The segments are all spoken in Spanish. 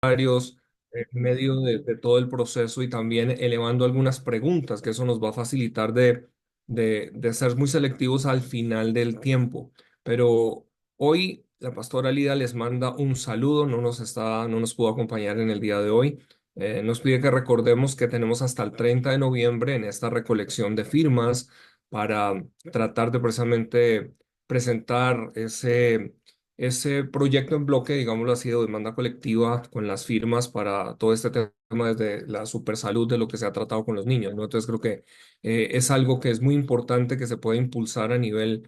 comentarios en medio de todo el proceso y también elevando algunas preguntas, que eso nos va a facilitar de ser muy selectivos al final del tiempo. Pero hoy la pastora Lida les manda un saludo, no nos pudo acompañar en el día de hoy. Nos pide que recordemos que tenemos hasta el 30 de noviembre en esta recolección de firmas para tratar de precisamente presentar ese proyecto en bloque, digámoslo así, de demanda colectiva con las firmas para todo este tema desde la supersalud de lo que se ha tratado con los niños, ¿no? Entonces creo que es algo que es muy importante que se puede impulsar a nivel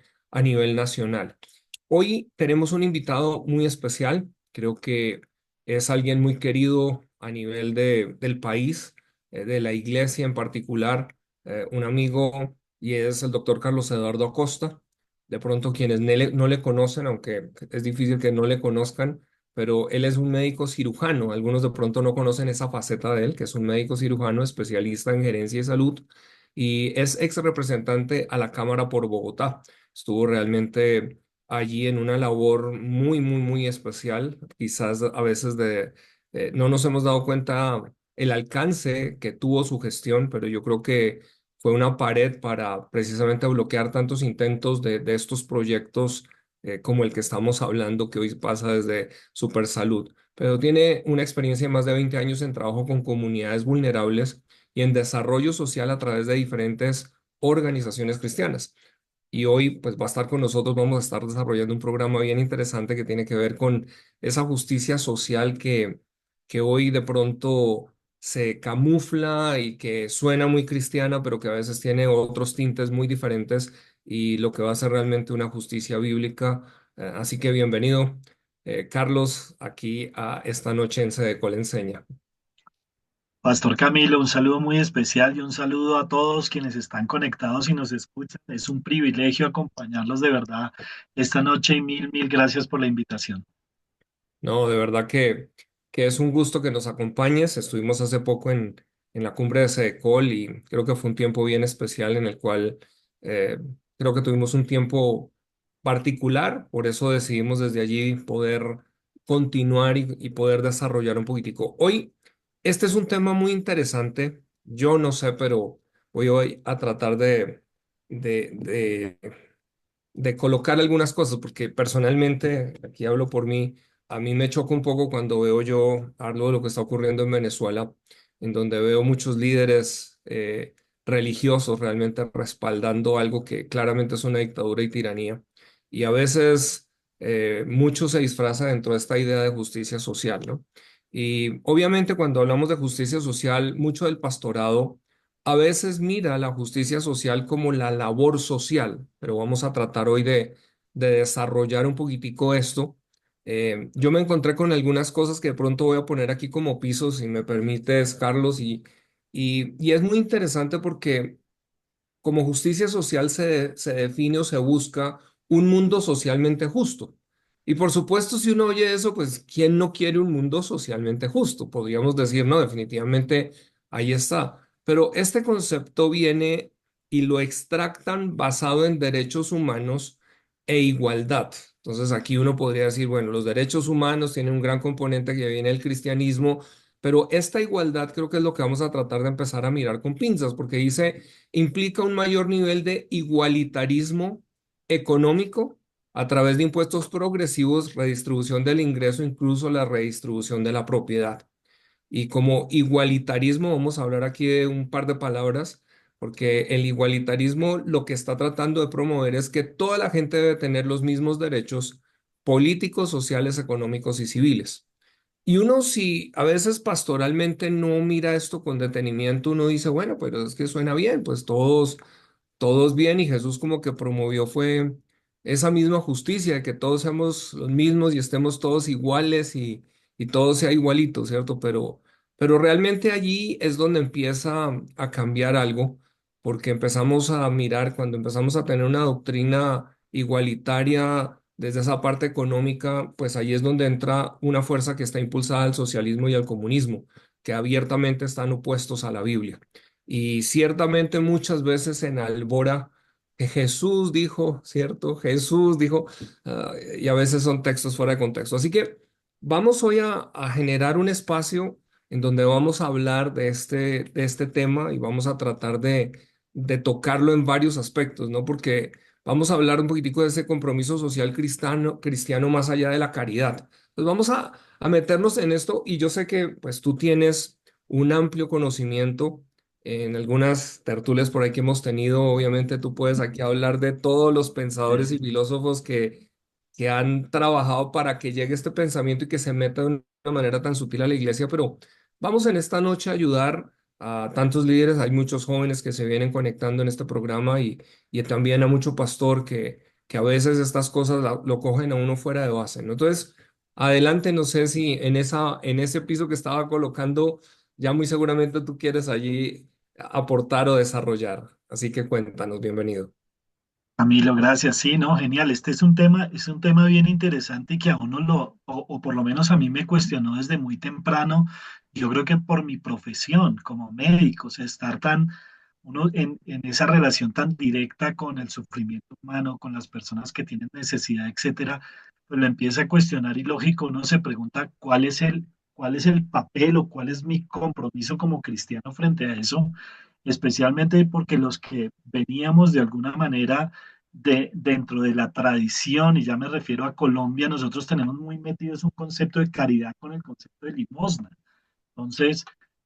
nacional. Hoy tenemos un invitado muy especial, creo que es alguien muy querido a nivel del país, de la iglesia en particular, un amigo y es el doctor Carlos Eduardo Acosta. De pronto quienes no le conocen, aunque es difícil que no le conozcan, pero él es un médico cirujano. Algunos de pronto no conocen esa faceta de él, que es un médico cirujano especialista en gerencia y salud y es ex representante a la Cámara por Bogotá. Estuvo realmente allí en una labor muy especial. Quizás a veces no nos hemos dado cuenta el alcance que tuvo su gestión, pero yo creo que fue una pared para precisamente bloquear tantos intentos de estos proyectos como el que estamos hablando, que hoy pasa desde Supersalud. Pero tiene una experiencia de más de 20 años en trabajo con comunidades vulnerables y en desarrollo social a través de diferentes organizaciones cristianas. Y hoy pues va a estar con nosotros, vamos a estar desarrollando un programa bien interesante que tiene que ver con esa justicia social que hoy de pronto se camufla y que suena muy cristiana, pero que a veces tiene otros tintes muy diferentes y lo que va a ser realmente una justicia bíblica. Así que bienvenido, Carlos, aquí a esta noche en Col Enseña. Pastor Camilo, un saludo muy especial y un saludo a todos quienes están conectados y nos escuchan. Es un privilegio acompañarlos de verdad esta noche y mil gracias por la invitación. No, de verdad que es un gusto que nos acompañes. Estuvimos hace poco en la cumbre de Sedecol y creo que fue un tiempo bien especial en el cual eh, creo que tuvimos un tiempo particular, por eso decidimos desde allí poder continuar y poder desarrollar un poquitico. Hoy, este es un tema muy interesante. Yo no sé, pero voy a tratar de, de de colocar algunas cosas, porque personalmente, aquí hablo por mí, a mí me choca un poco cuando veo yo algo de lo que está ocurriendo en Venezuela, en donde veo muchos líderes religiosos realmente respaldando algo que claramente es una dictadura y tiranía. Y a veces mucho se disfraza dentro de esta idea de justicia social, ¿no? Y obviamente cuando hablamos de justicia social, mucho del pastorado a veces mira la justicia social como la labor social, pero vamos a tratar hoy de desarrollar un poquitico esto. Yo me encontré con algunas cosas que de pronto voy a poner aquí como pisos, si me permites, Carlos, y es muy interesante porque como justicia social se define o se busca un mundo socialmente justo. Y por supuesto, si uno oye eso, pues ¿quién no quiere un mundo socialmente justo? Podríamos decir, no, definitivamente ahí está. Pero este concepto viene y lo extractan basado en derechos humanos e igualdad. Entonces aquí uno podría decir, bueno, los derechos humanos tienen un gran componente que viene del cristianismo, pero esta igualdad creo que es lo que vamos a tratar de empezar a mirar con pinzas, porque dice implica un mayor nivel de igualitarismo económico a través de impuestos progresivos, redistribución del ingreso, incluso la redistribución de la propiedad. Y como igualitarismo, vamos a hablar aquí de un par de palabras, porque el igualitarismo lo que está tratando de promover es que toda la gente debe tener los mismos derechos políticos, sociales, económicos y civiles. Y uno si a veces pastoralmente no mira esto con detenimiento, uno dice, bueno, pero es que suena bien, pues todos bien y Jesús como que promovió fue esa misma justicia, de que todos seamos los mismos y estemos todos iguales y todo sea igualito, ¿cierto? Pero realmente allí es donde empieza a cambiar algo, porque empezamos a mirar, cuando empezamos a tener una doctrina igualitaria desde esa parte económica, pues ahí es donde entra una fuerza que está impulsada al socialismo y al comunismo, que abiertamente están opuestos a la Biblia. Y ciertamente muchas veces se enalbora que Jesús dijo, ¿cierto? Jesús dijo, y a veces son textos fuera de contexto. Así que Vamos hoy a generar un espacio en donde vamos a hablar de este tema y vamos a tratar de tocarlo en varios aspectos, ¿no? Porque vamos a hablar un poquitico de ese compromiso social cristiano más allá de la caridad. Pues vamos a meternos en esto y yo sé que pues tú tienes un amplio conocimiento en algunas tertulias por ahí que hemos tenido. Obviamente tú puedes aquí hablar de todos los pensadores y filósofos que han trabajado para que llegue este pensamiento y que se meta de una manera tan sutil a la iglesia, pero vamos en esta noche a ayudar a tantos líderes, hay muchos jóvenes que se vienen conectando en este programa y también a mucho pastor que a veces estas cosas lo cogen a uno fuera de base, ¿no? Entonces, adelante, no sé si en ese piso que estaba colocando, ya muy seguramente tú quieres allí aportar o desarrollar, así que cuéntanos, bienvenido. Camilo, gracias. Sí, no, genial. Este es un tema bien interesante y que a uno o por lo menos a mí me cuestionó desde muy temprano. Yo creo que por mi profesión como médico, o sea, estar uno en esa relación tan directa con el sufrimiento humano, con las personas que tienen necesidad, etcétera, pues lo empieza a cuestionar y lógico, uno se pregunta cuál es el papel o cuál es mi compromiso como cristiano frente a eso, especialmente porque los que veníamos de alguna manera dentro de la tradición, y ya me refiero a Colombia, nosotros tenemos muy metidos un concepto de caridad con el concepto de limosna. Entonces,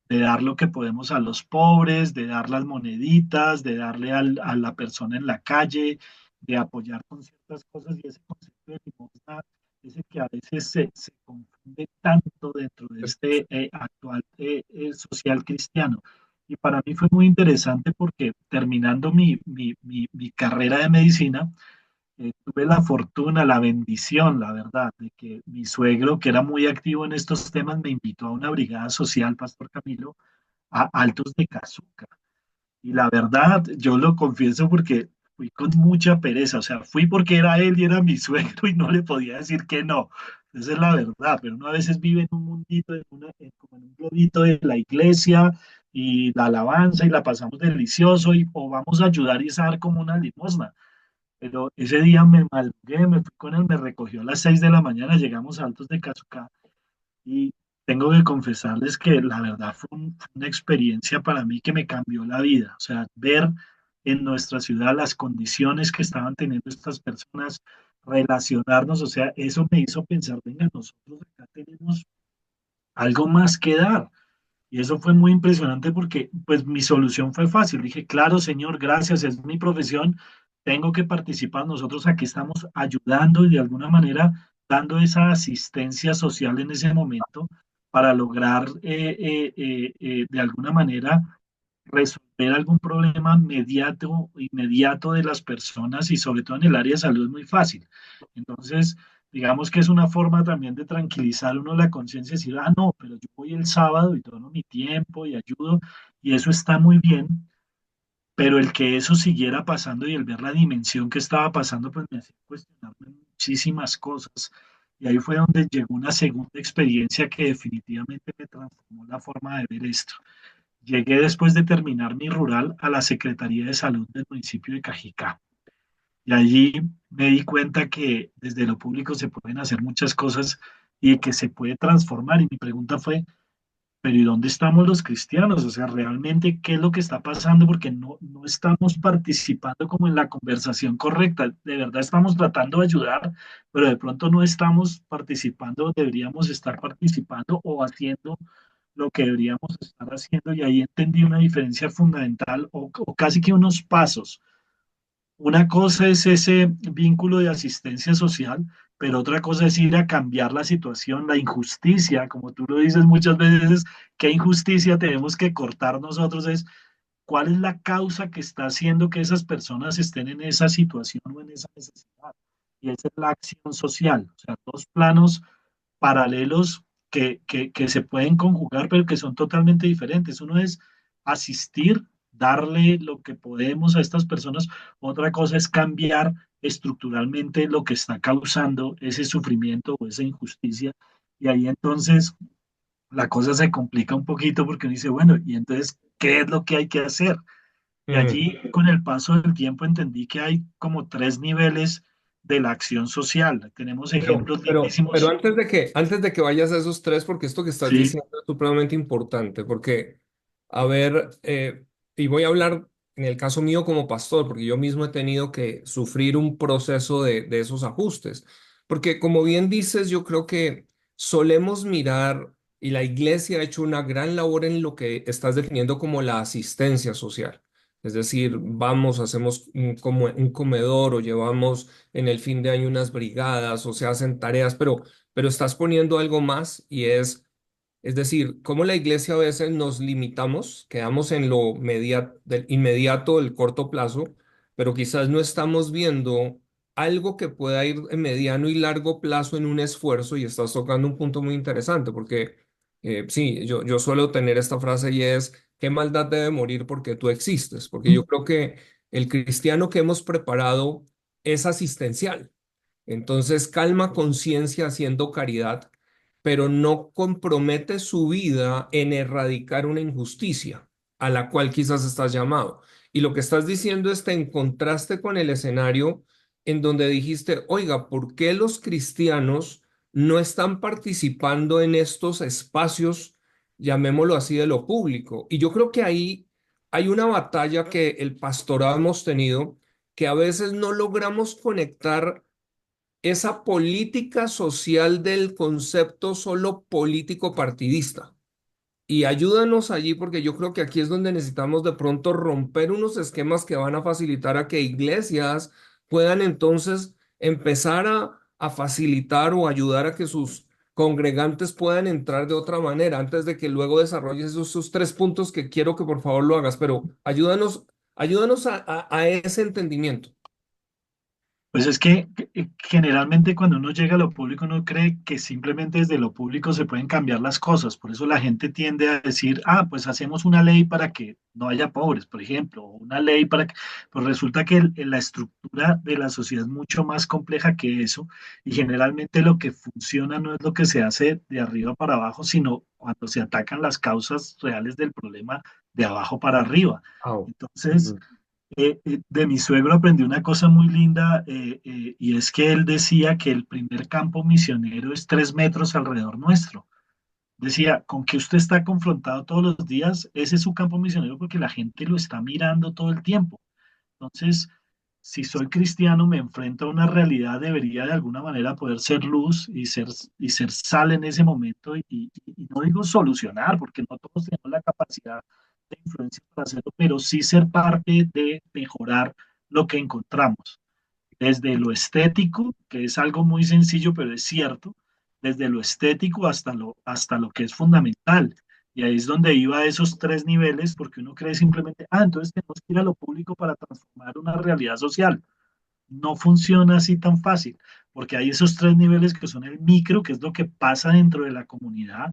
de dar lo que podemos a los pobres, de dar las moneditas, de darle a la persona en la calle, de apoyar con ciertas cosas, y ese concepto de limosna es el que a veces se confunde tanto dentro de este actual social cristiano. Y para mí fue muy interesante porque terminando mi carrera de medicina, tuve la fortuna, la bendición, la verdad, de que mi suegro, que era muy activo en estos temas, me invitó a una brigada social, Pastor Camilo, a Altos de Cazuca. Y la verdad, yo lo confieso porque fui con mucha pereza, o sea, fui porque era él y era mi suegro y no le podía decir que no. Esa es la verdad, pero uno a veces vive en un mundito, como en un globito de la iglesia y la alabanza y la pasamos delicioso y o vamos a ayudar y a dar como una limosna. Pero ese día me malgué, me fui con él, me recogió a las 6 de la mañana, llegamos a Altos de Cazucá y tengo que confesarles que la verdad fue una experiencia para mí que me cambió la vida. O sea, ver en nuestra ciudad las condiciones que estaban teniendo estas personas, relacionarnos, o sea, eso me hizo pensar, venga, nosotros acá tenemos algo más que dar. Y eso fue muy impresionante porque pues mi solución fue fácil. Dije, claro, señor, gracias, es mi profesión, tengo que participar. Nosotros aquí estamos ayudando y de alguna manera dando esa asistencia social en ese momento para lograr de alguna manera resolver algún problema inmediato de las personas y sobre todo en el área de salud es muy fácil. Entonces, digamos que es una forma también de tranquilizar uno la conciencia y decir, ah, no, pero yo voy el sábado y dono mi tiempo y ayudo y eso está muy bien, pero el que eso siguiera pasando y el ver la dimensión que estaba pasando, pues me hacía cuestionarme muchísimas cosas. Y ahí fue donde llegó una segunda experiencia que definitivamente me transformó la forma de ver esto. Llegué después de terminar mi rural a la Secretaría de Salud del municipio de Cajicá. Y allí me di cuenta que desde lo público se pueden hacer muchas cosas y que se puede transformar. Y mi pregunta fue, pero ¿y dónde estamos los cristianos? O sea, realmente, ¿qué es lo que está pasando? Porque no estamos participando como en la conversación correcta. De verdad estamos tratando de ayudar, pero de pronto no estamos participando, deberíamos estar participando o haciendo lo que deberíamos estar haciendo. Y ahí entendí una diferencia fundamental o casi que unos pasos. Una cosa es ese vínculo de asistencia social, pero otra cosa es ir a cambiar la situación, la injusticia, como tú lo dices muchas veces, qué injusticia tenemos que cortar nosotros es cuál es la causa que está haciendo que esas personas estén en esa situación o en esa necesidad. Y esa es la acción social, o sea, dos planos paralelos que se pueden conjugar, pero que son totalmente diferentes. Uno es asistir, darle lo que podemos a estas personas. Otra cosa es cambiar estructuralmente lo que está causando ese sufrimiento o esa injusticia. Y ahí entonces la cosa se complica un poquito porque uno dice, bueno, y entonces, ¿qué es lo que hay que hacer? Y Mm, allí, con el paso del tiempo, entendí que hay como tres niveles de la acción social. Tenemos Pero, ejemplos pero lindísimos. antes de que vayas a esos tres, porque esto que estás Sí, diciendo es supremamente importante, porque, a ver, y voy a hablar en el caso mío como pastor, porque yo mismo he tenido que sufrir un proceso de esos ajustes, porque como bien dices, yo creo que solemos mirar, y la iglesia ha hecho una gran labor en lo que estás definiendo como la asistencia social. Es decir, vamos, hacemos como un comedor o llevamos en el fin de año unas brigadas o se hacen tareas, pero estás poniendo algo más y es decir, cómo la iglesia a veces nos limitamos, quedamos en lo del inmediato, del corto plazo, pero quizás no estamos viendo algo que pueda ir en mediano y largo plazo en un esfuerzo y estás tocando un punto muy interesante porque sí, yo suelo tener esta frase y es, ¿qué maldad debe morir porque tú existes? Porque yo creo que el cristiano que hemos preparado es asistencial. Entonces calma conciencia haciendo caridad, pero no compromete su vida en erradicar una injusticia a la cual quizás estás llamado. Y lo que estás diciendo está en contraste con el escenario en donde dijiste, oiga, ¿por qué los cristianos no están participando en estos espacios, llamémoslo así, de lo público? Y yo creo que ahí hay una batalla que el pastorado hemos tenido, que a veces no logramos conectar esa política social del concepto solo político partidista. Y ayúdanos allí porque yo creo que aquí es donde necesitamos de pronto romper unos esquemas que van a facilitar a que iglesias puedan entonces empezar a facilitar o ayudar a que sus congregantes puedan entrar de otra manera antes de que luego desarrolles esos tres puntos que quiero que por favor lo hagas, pero ayúdanos a ese entendimiento. pues es que generalmente cuando uno llega a lo público uno cree que simplemente desde lo público se pueden cambiar las cosas. Por eso la gente tiende a decir, ah, pues hacemos una ley para que no haya pobres, por ejemplo, o una ley para que... Pues resulta que la estructura de la sociedad es mucho más compleja que eso y generalmente lo que funciona no es lo que se hace de arriba para abajo, sino cuando se atacan las causas reales del problema de abajo para arriba. Au. Entonces de mi suegro aprendí una cosa muy linda y es que él decía que el primer campo misionero es 3 metros alrededor nuestro. Decía, con que usted está confrontado todos los días, ese es su campo misionero porque la gente lo está mirando todo el tiempo. Entonces, si soy cristiano, me enfrento a una realidad, debería de alguna manera poder ser luz y ser sal en ese momento. Y no digo solucionar, porque no todos tenemos la capacidad de influencia para hacerlo, pero sí ser parte de mejorar lo que encontramos. Desde lo estético, que es algo muy sencillo, pero es cierto, desde lo estético hasta lo que es fundamental. Y ahí es donde iba a esos tres niveles, porque uno cree simplemente, ah, entonces tenemos que ir a lo público para transformar una realidad social. No funciona así tan fácil, porque hay esos tres niveles que son el micro, que es lo que pasa dentro de la comunidad,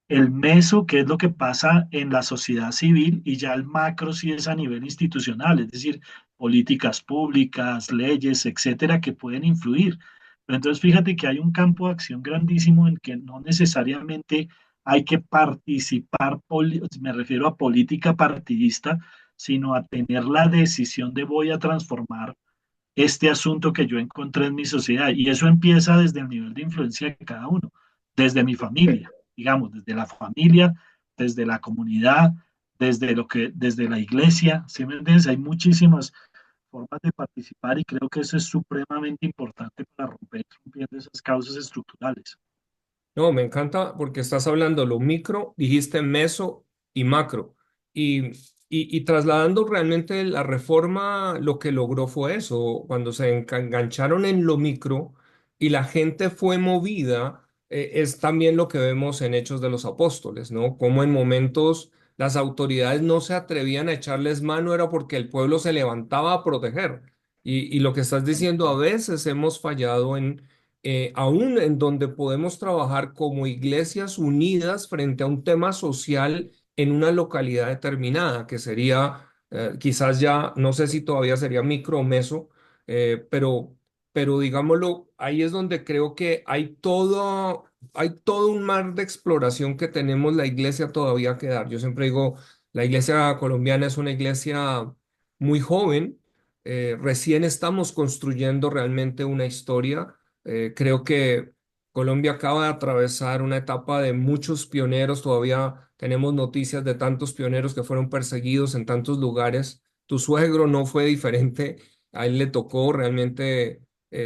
el meso, que es lo que pasa en la sociedad civil, y ya el macro sí es a nivel institucional, es decir, políticas públicas, leyes, etcétera, que pueden influir. Pero entonces fíjate que hay un campo de acción grandísimo en que no necesariamente hay que participar, me refiero a política partidista, sino a tener la decisión de voy a transformar este asunto que yo encontré en mi sociedad. Y eso empieza desde el nivel de influencia de cada uno, desde mi familia, digamos, desde la familia, desde la comunidad, desde la iglesia. ¿Sí me entiendes? Hay muchísimas formas de participar y creo que eso es supremamente importante para romper rompiendo esas causas estructurales. No, me encanta porque estás hablando lo micro, dijiste meso y macro. Y, y trasladando realmente la reforma, lo que logró fue eso, cuando se engancharon en lo micro y la gente fue movida, es también lo que vemos en Hechos de los Apóstoles, ¿no? Como en momentos las autoridades no se atrevían a echarles mano, era porque el pueblo se levantaba a proteger. Y lo que estás diciendo, a veces hemos fallado aún en donde podemos trabajar como iglesias unidas frente a un tema social en una localidad determinada, que sería quizás ya, no sé si todavía sería micro o meso, pero digámoslo, ahí es donde creo que hay todo un mar de exploración que tenemos la iglesia todavía que dar. Yo siempre digo, la iglesia colombiana es una iglesia muy joven, recién estamos construyendo realmente una historia. Creo que Colombia acaba de atravesar una etapa de muchos pioneros. Todavía tenemos noticias de tantos pioneros que fueron perseguidos en tantos lugares. Tu suegro no fue diferente. A él le tocó realmente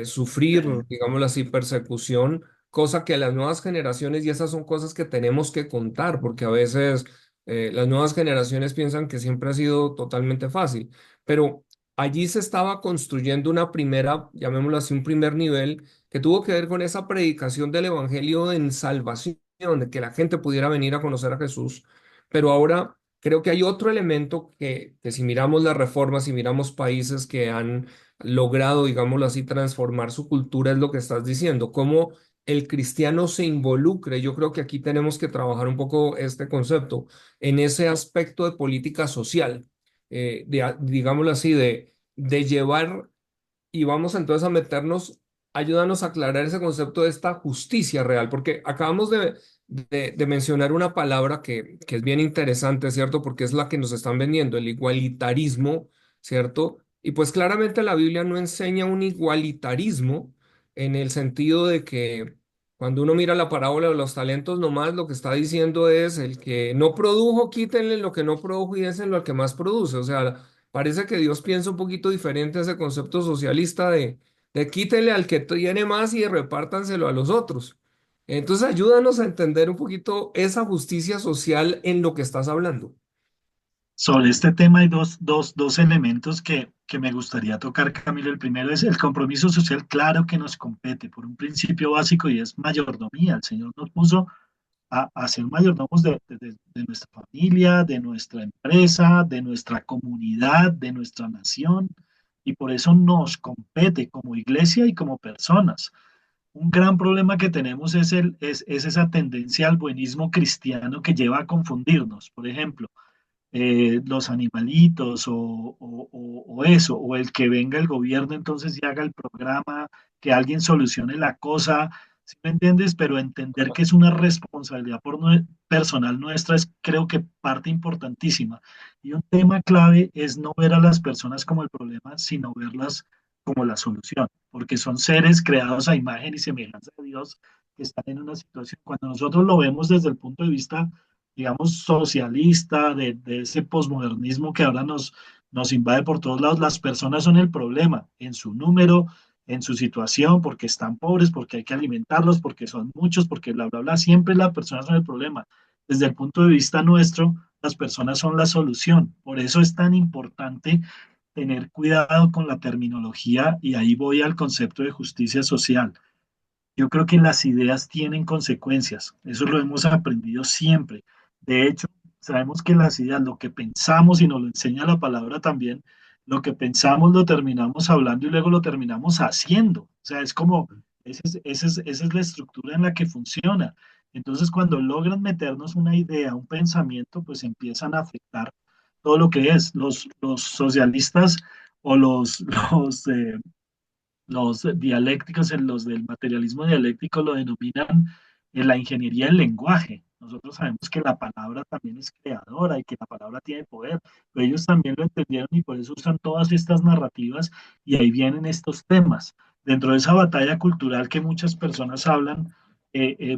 sufrir, Eh, digámoslo así, persecución, cosa que a las nuevas generaciones, y esas son cosas que tenemos que contar, porque a veces las nuevas generaciones piensan que siempre ha sido totalmente fácil. Pero allí se estaba construyendo una primera, llamémoslo así, un primer nivel que tuvo que ver con esa predicación del evangelio en salvación, de que la gente pudiera venir a conocer a Jesús. Pero ahora creo que hay otro elemento que si miramos las reformas, si miramos países que han logrado, digámoslo así, transformar su cultura, es lo que estás diciendo, cómo el cristiano se involucre. Yo creo que aquí tenemos que trabajar un poco este concepto en ese aspecto de política social, digámoslo así, de llevar, y vamos entonces a meternos, ayúdanos a aclarar ese concepto de esta justicia real, porque acabamos de mencionar una palabra que es bien interesante, ¿cierto? Porque es la que nos están vendiendo, el igualitarismo, ¿cierto? Y pues claramente la Biblia no enseña un igualitarismo en el sentido de que cuando uno mira la parábola de los talentos, nomás lo que está diciendo es el que no produjo, quítenle lo que no produjo y désenlo al que más produce. O sea, parece que Dios piensa un poquito diferente a ese concepto socialista de quítenle al que tiene más y repártanselo a los otros. Entonces, ayúdanos a entender un poquito esa justicia social en lo que estás hablando. Sobre este tema hay dos elementos que me gustaría tocar, Camilo. El primero es el compromiso social, claro que nos compete por un principio básico y es mayordomía. El Señor nos puso a ser mayordomos de nuestra familia, de nuestra empresa, de nuestra comunidad, de nuestra nación, y por eso nos compete como iglesia y como personas. Un gran problema que tenemos es esa tendencia al buenismo cristiano que lleva a confundirnos. Por ejemplo, los animalitos o eso, o el que venga el gobierno entonces y haga el programa, que alguien solucione la cosa, ¿sí me entiendes? Pero entender que es una responsabilidad personal nuestra es creo que parte importantísima. Y un tema clave es no ver a las personas como el problema, sino verlas como la solución, porque son seres creados a imagen y semejanza de Dios que están en una situación. Cuando nosotros lo vemos desde el punto de vista digamos, socialista, de ese posmodernismo que ahora nos invade por todos lados. Las personas son el problema en su número, en su situación, porque están pobres, porque hay que alimentarlos, porque son muchos, porque bla, bla, bla. Siempre las personas son el problema. Desde el punto de vista nuestro, las personas son la solución. Por eso es tan importante tener cuidado con la terminología y ahí voy al concepto de justicia social. Yo creo que las ideas tienen consecuencias, eso lo hemos aprendido siempre. De hecho, sabemos que las ideas, lo que pensamos y nos lo enseña la palabra también, lo que pensamos lo terminamos hablando y luego lo terminamos haciendo. O sea, es como, esa es la estructura en la que funciona. Entonces, cuando logran meternos una idea, un pensamiento, pues empiezan a afectar todo lo que es. Los socialistas o los dialécticos, los del materialismo dialéctico lo denominan la ingeniería del lenguaje. Nosotros sabemos que la palabra también es creadora y que la palabra tiene poder, pero ellos también lo entendieron y por eso usan todas estas narrativas y ahí vienen estos temas. Dentro de esa batalla cultural que muchas personas hablan,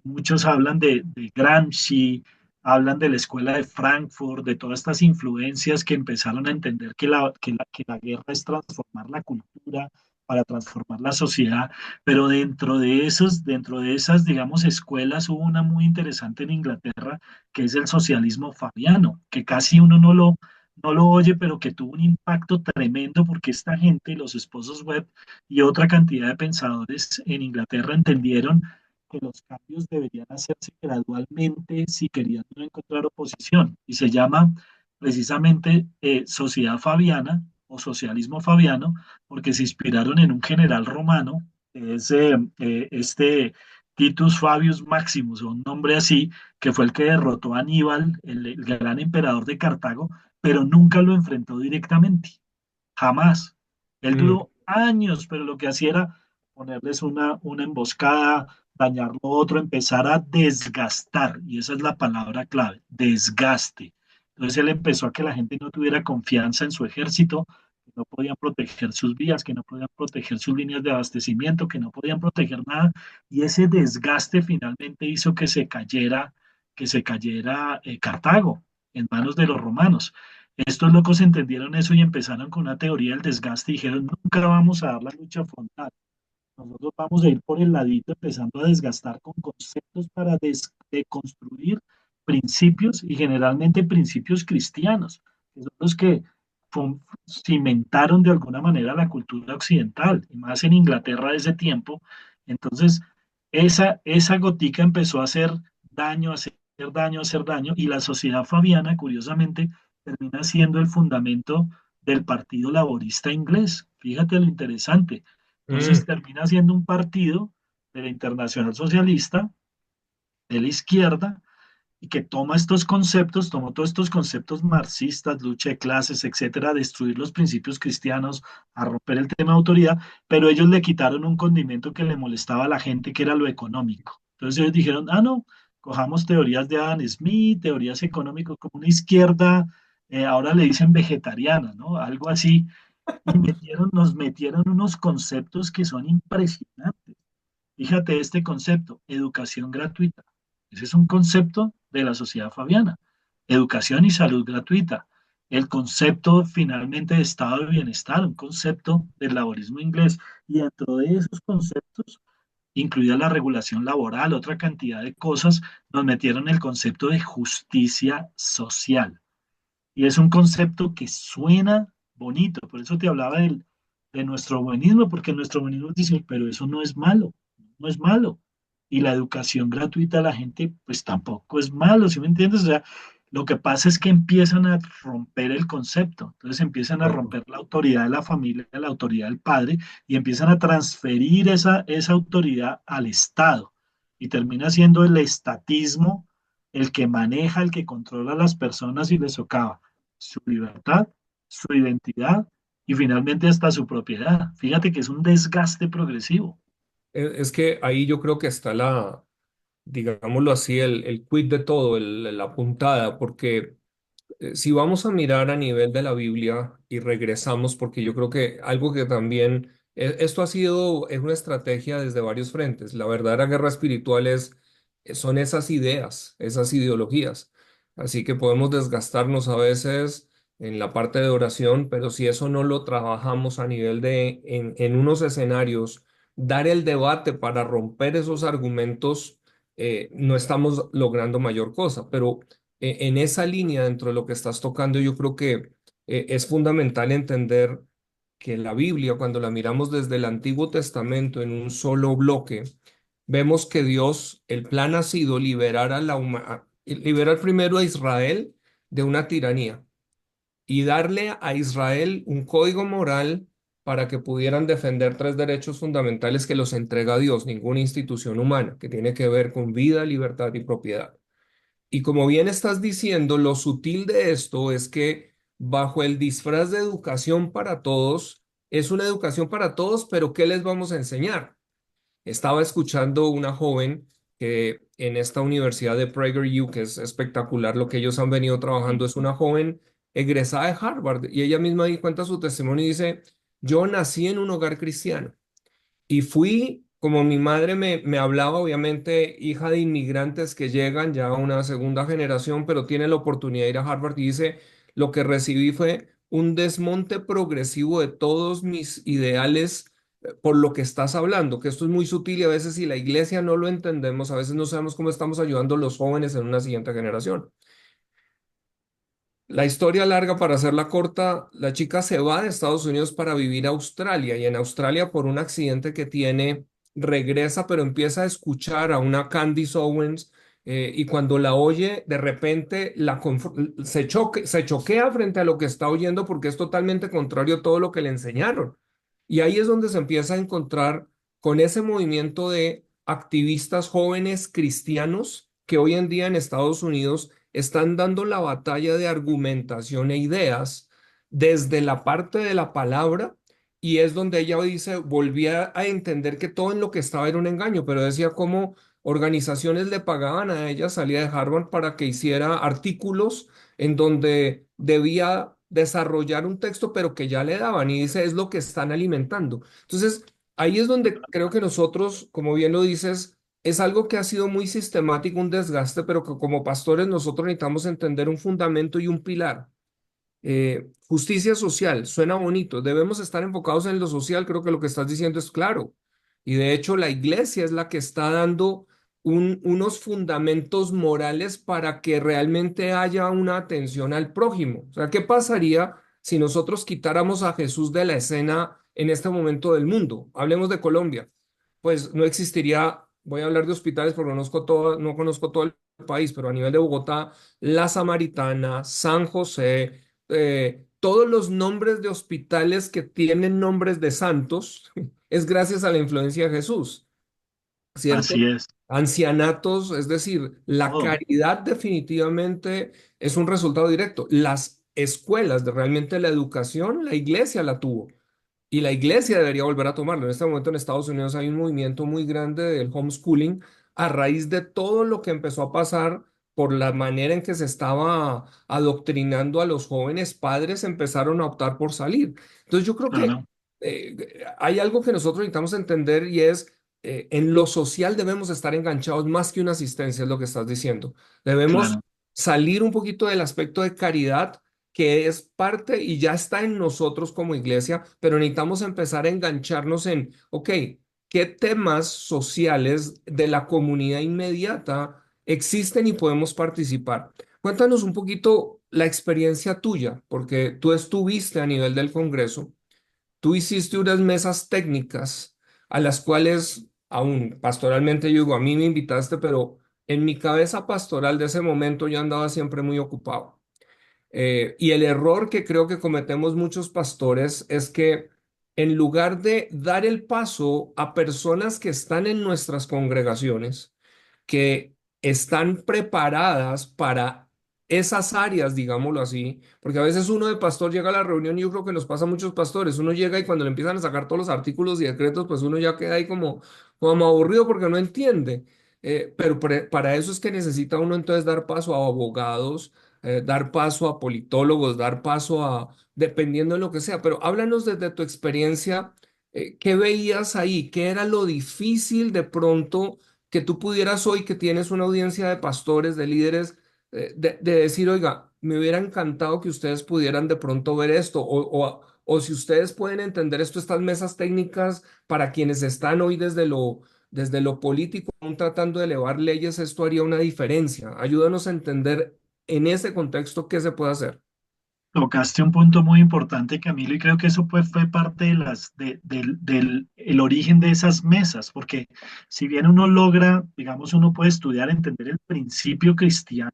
muchos hablan de Gramsci, hablan de la escuela de Frankfurt, de todas estas influencias que empezaron a entender que la guerra es transformar la cultura, para transformar la sociedad, pero dentro de esas, digamos, escuelas hubo una muy interesante en Inglaterra, que es el socialismo fabiano, que casi uno no lo oye, pero que tuvo un impacto tremendo porque esta gente, los esposos Webb y otra cantidad de pensadores en Inglaterra entendieron que los cambios deberían hacerse gradualmente si querían no encontrar oposición. Y se llama precisamente sociedad fabiana o socialismo fabiano, porque se inspiraron en un general romano, este Titus Fabius Maximus, o un nombre así, que fue el que derrotó a Aníbal, el gran emperador de Cartago, pero nunca lo enfrentó directamente, jamás. Él Mm. duró años, pero lo que hacía era ponerles una emboscada, dañar lo otro, empezar a desgastar, y esa es la palabra clave, desgaste. Entonces él empezó a que la gente no tuviera confianza en su ejército, que no podían proteger sus vías, que no podían proteger sus líneas de abastecimiento, que no podían proteger nada. Y ese desgaste finalmente hizo que se cayera Cartago en manos de los romanos. Estos locos entendieron eso y empezaron con una teoría del desgaste y dijeron, nunca vamos a dar la lucha frontal. Nosotros vamos a ir por el ladito empezando a desgastar con conceptos para deconstruir principios y generalmente principios cristianos, que son los que cimentaron de alguna manera la cultura occidental, y más en Inglaterra de ese tiempo. Entonces, esa gotica empezó a hacer daño, a hacer daño, a hacer daño, y la sociedad fabiana, curiosamente, termina siendo el fundamento del Partido Laborista inglés. Fíjate lo interesante. Entonces Mm, termina siendo un partido de la Internacional Socialista, de la izquierda, y que toma estos conceptos, tomó todos estos conceptos marxistas, lucha de clases, etcétera, a destruir los principios cristianos, a romper el tema de autoridad, pero ellos le quitaron un condimento que le molestaba a la gente, que era lo económico. Entonces ellos dijeron, ah, no, cojamos teorías de Adam Smith, teorías económicas como una izquierda, ahora le dicen vegetariana, ¿no? Algo así, y nos metieron unos conceptos que son impresionantes. Fíjate este concepto, educación gratuita. Ese es un concepto de la sociedad fabiana. Educación y salud gratuita. El concepto finalmente de estado de bienestar, un concepto del laborismo inglés. Y dentro de esos conceptos, incluida la regulación laboral, otra cantidad de cosas, nos metieron el concepto de justicia social. Y es un concepto que suena bonito, por eso te hablaba de nuestro buenismo, porque nuestro buenismo dice, pero eso no es malo, no es malo. Y la educación gratuita a la gente, pues tampoco es malo, ¿sí me entiendes? O sea, lo que pasa es que empiezan a romper el concepto, entonces empiezan a cierto. romper la autoridad de la familia, la autoridad del padre, y empiezan a transferir esa autoridad al Estado. Y termina siendo el estatismo el que maneja, el que controla a las personas y les socava su libertad, su identidad y finalmente hasta su propiedad. Fíjate que es un desgaste progresivo. Es que ahí yo creo que está digámoslo así, el quid de todo, la puntada, porque si vamos a mirar a nivel de la Biblia y regresamos, porque yo creo que algo que también, esto ha sido, es una estrategia desde varios frentes. La verdadera guerra espiritual son esas ideas, esas ideologías. Así que podemos desgastarnos a veces en la parte de oración, pero si eso no lo trabajamos a nivel en unos escenarios, dar el debate para romper esos argumentos, no estamos logrando mayor cosa. Pero en esa línea, dentro de lo que estás tocando, yo creo que es fundamental entender que la Biblia, cuando la miramos desde el Antiguo Testamento en un solo bloque, vemos que Dios, el plan ha sido liberar liberar primero a Israel de una tiranía y darle a Israel un código moral para que pudieran defender tres derechos fundamentales que los entrega Dios, ninguna institución humana, que tiene que ver con vida, libertad y propiedad. Y como bien estás diciendo, lo sutil de esto es que bajo el disfraz de educación para todos, es una educación para todos, pero ¿qué les vamos a enseñar? Estaba escuchando una joven que en esta universidad de PragerU, que es espectacular lo que ellos han venido trabajando, es una joven egresada de Harvard y ella misma ahí cuenta su testimonio y dice, yo nací en un hogar cristiano. Y fui, como mi madre me hablaba, obviamente, hija de inmigrantes que llegan ya a una segunda generación, pero tiene la oportunidad de ir a Harvard y dice, lo que recibí fue un desmonte progresivo de todos mis ideales por lo que estás hablando, que esto es muy sutil y a veces si la iglesia no lo entendemos, a veces no sabemos cómo estamos ayudando a los jóvenes en una siguiente generación. La historia larga, para hacerla corta, la chica se va de Estados Unidos para vivir a Australia y en Australia por un accidente que tiene regresa, pero empieza a escuchar a una Candice Owens y cuando la oye, de repente se choquea frente a lo que está oyendo porque es totalmente contrario a todo lo que le enseñaron. Y ahí es donde se empieza a encontrar con ese movimiento de activistas jóvenes cristianos que hoy en día en Estados Unidos están dando la batalla de argumentación e ideas desde la parte de la palabra y es donde ella dice, volvía a entender que todo en lo que estaba era un engaño, pero decía cómo organizaciones le pagaban a ella, salía de Harvard para que hiciera artículos en donde debía desarrollar un texto, pero que ya le daban y dice, es lo que están alimentando. Entonces, ahí es donde creo que nosotros, como bien lo dices, es algo que ha sido muy sistemático, un desgaste, pero que como pastores nosotros necesitamos entender un fundamento y un pilar. Justicia social, suena bonito, debemos estar enfocados en lo social, creo que lo que estás diciendo es claro. Y de hecho la iglesia es la que está dando unos fundamentos morales para que realmente haya una atención al prójimo. O sea, ¿qué pasaría si nosotros quitáramos a Jesús de la escena en este momento del mundo? Hablemos de Colombia. Pues no existiría, voy a hablar de hospitales porque no conozco todo el país, pero a nivel de Bogotá, La Samaritana, San José, todos los nombres de hospitales que tienen nombres de santos es gracias a la influencia de Jesús, ¿cierto? Así es. Ancianatos, es decir, la Todo, caridad definitivamente es un resultado directo. Las escuelas, de realmente la educación, la iglesia la tuvo. Y la iglesia debería volver a tomarlo. En este momento en Estados Unidos hay un movimiento muy grande del homeschooling a raíz de todo lo que empezó a pasar por la manera en que se estaba adoctrinando a los jóvenes padres, empezaron a optar por salir. Entonces yo creo que claro, hay algo que nosotros necesitamos entender y es, en lo social debemos estar enganchados más que una asistencia, es lo que estás diciendo. Debemos claro. salir un poquito del aspecto de caridad que es parte y ya está en nosotros como iglesia, pero necesitamos empezar a engancharnos en, ok, ¿qué temas sociales de la comunidad inmediata existen y podemos participar? Cuéntanos un poquito la experiencia tuya, porque tú estuviste a nivel del Congreso, tú hiciste unas mesas técnicas a las cuales, aún pastoralmente yo digo, a mí me invitaste, pero en mi cabeza pastoral de ese momento yo andaba siempre muy ocupado. Y el error que creo que cometemos muchos pastores es que en lugar de dar el paso a personas que están en nuestras congregaciones, que están preparadas para esas áreas, digámoslo así, porque a veces uno de pastor llega a la reunión y yo creo que nos pasa a muchos pastores, uno llega y cuando le empiezan a sacar todos los artículos y decretos, pues uno ya queda ahí como aburrido porque no entiende. Pero para eso es que necesita uno entonces dar paso a abogados, dar paso a politólogos, dar paso a, dependiendo de lo que sea, pero háblanos desde tu experiencia, ¿qué veías ahí? ¿Qué era lo difícil de pronto que tú pudieras hoy, que tienes una audiencia de pastores, de líderes, de decir, oiga, me hubiera encantado que ustedes pudieran de pronto ver esto, o si ustedes pueden entender esto, estas mesas técnicas para quienes están hoy desde lo político, aún tratando de elevar leyes, esto haría una diferencia. Ayúdanos a entender en ese contexto qué se puede hacer. Tocaste un punto muy importante, Camilo, y creo que eso fue parte de del el origen de esas mesas, porque si bien uno logra, digamos, uno puede estudiar, entender el principio cristiano,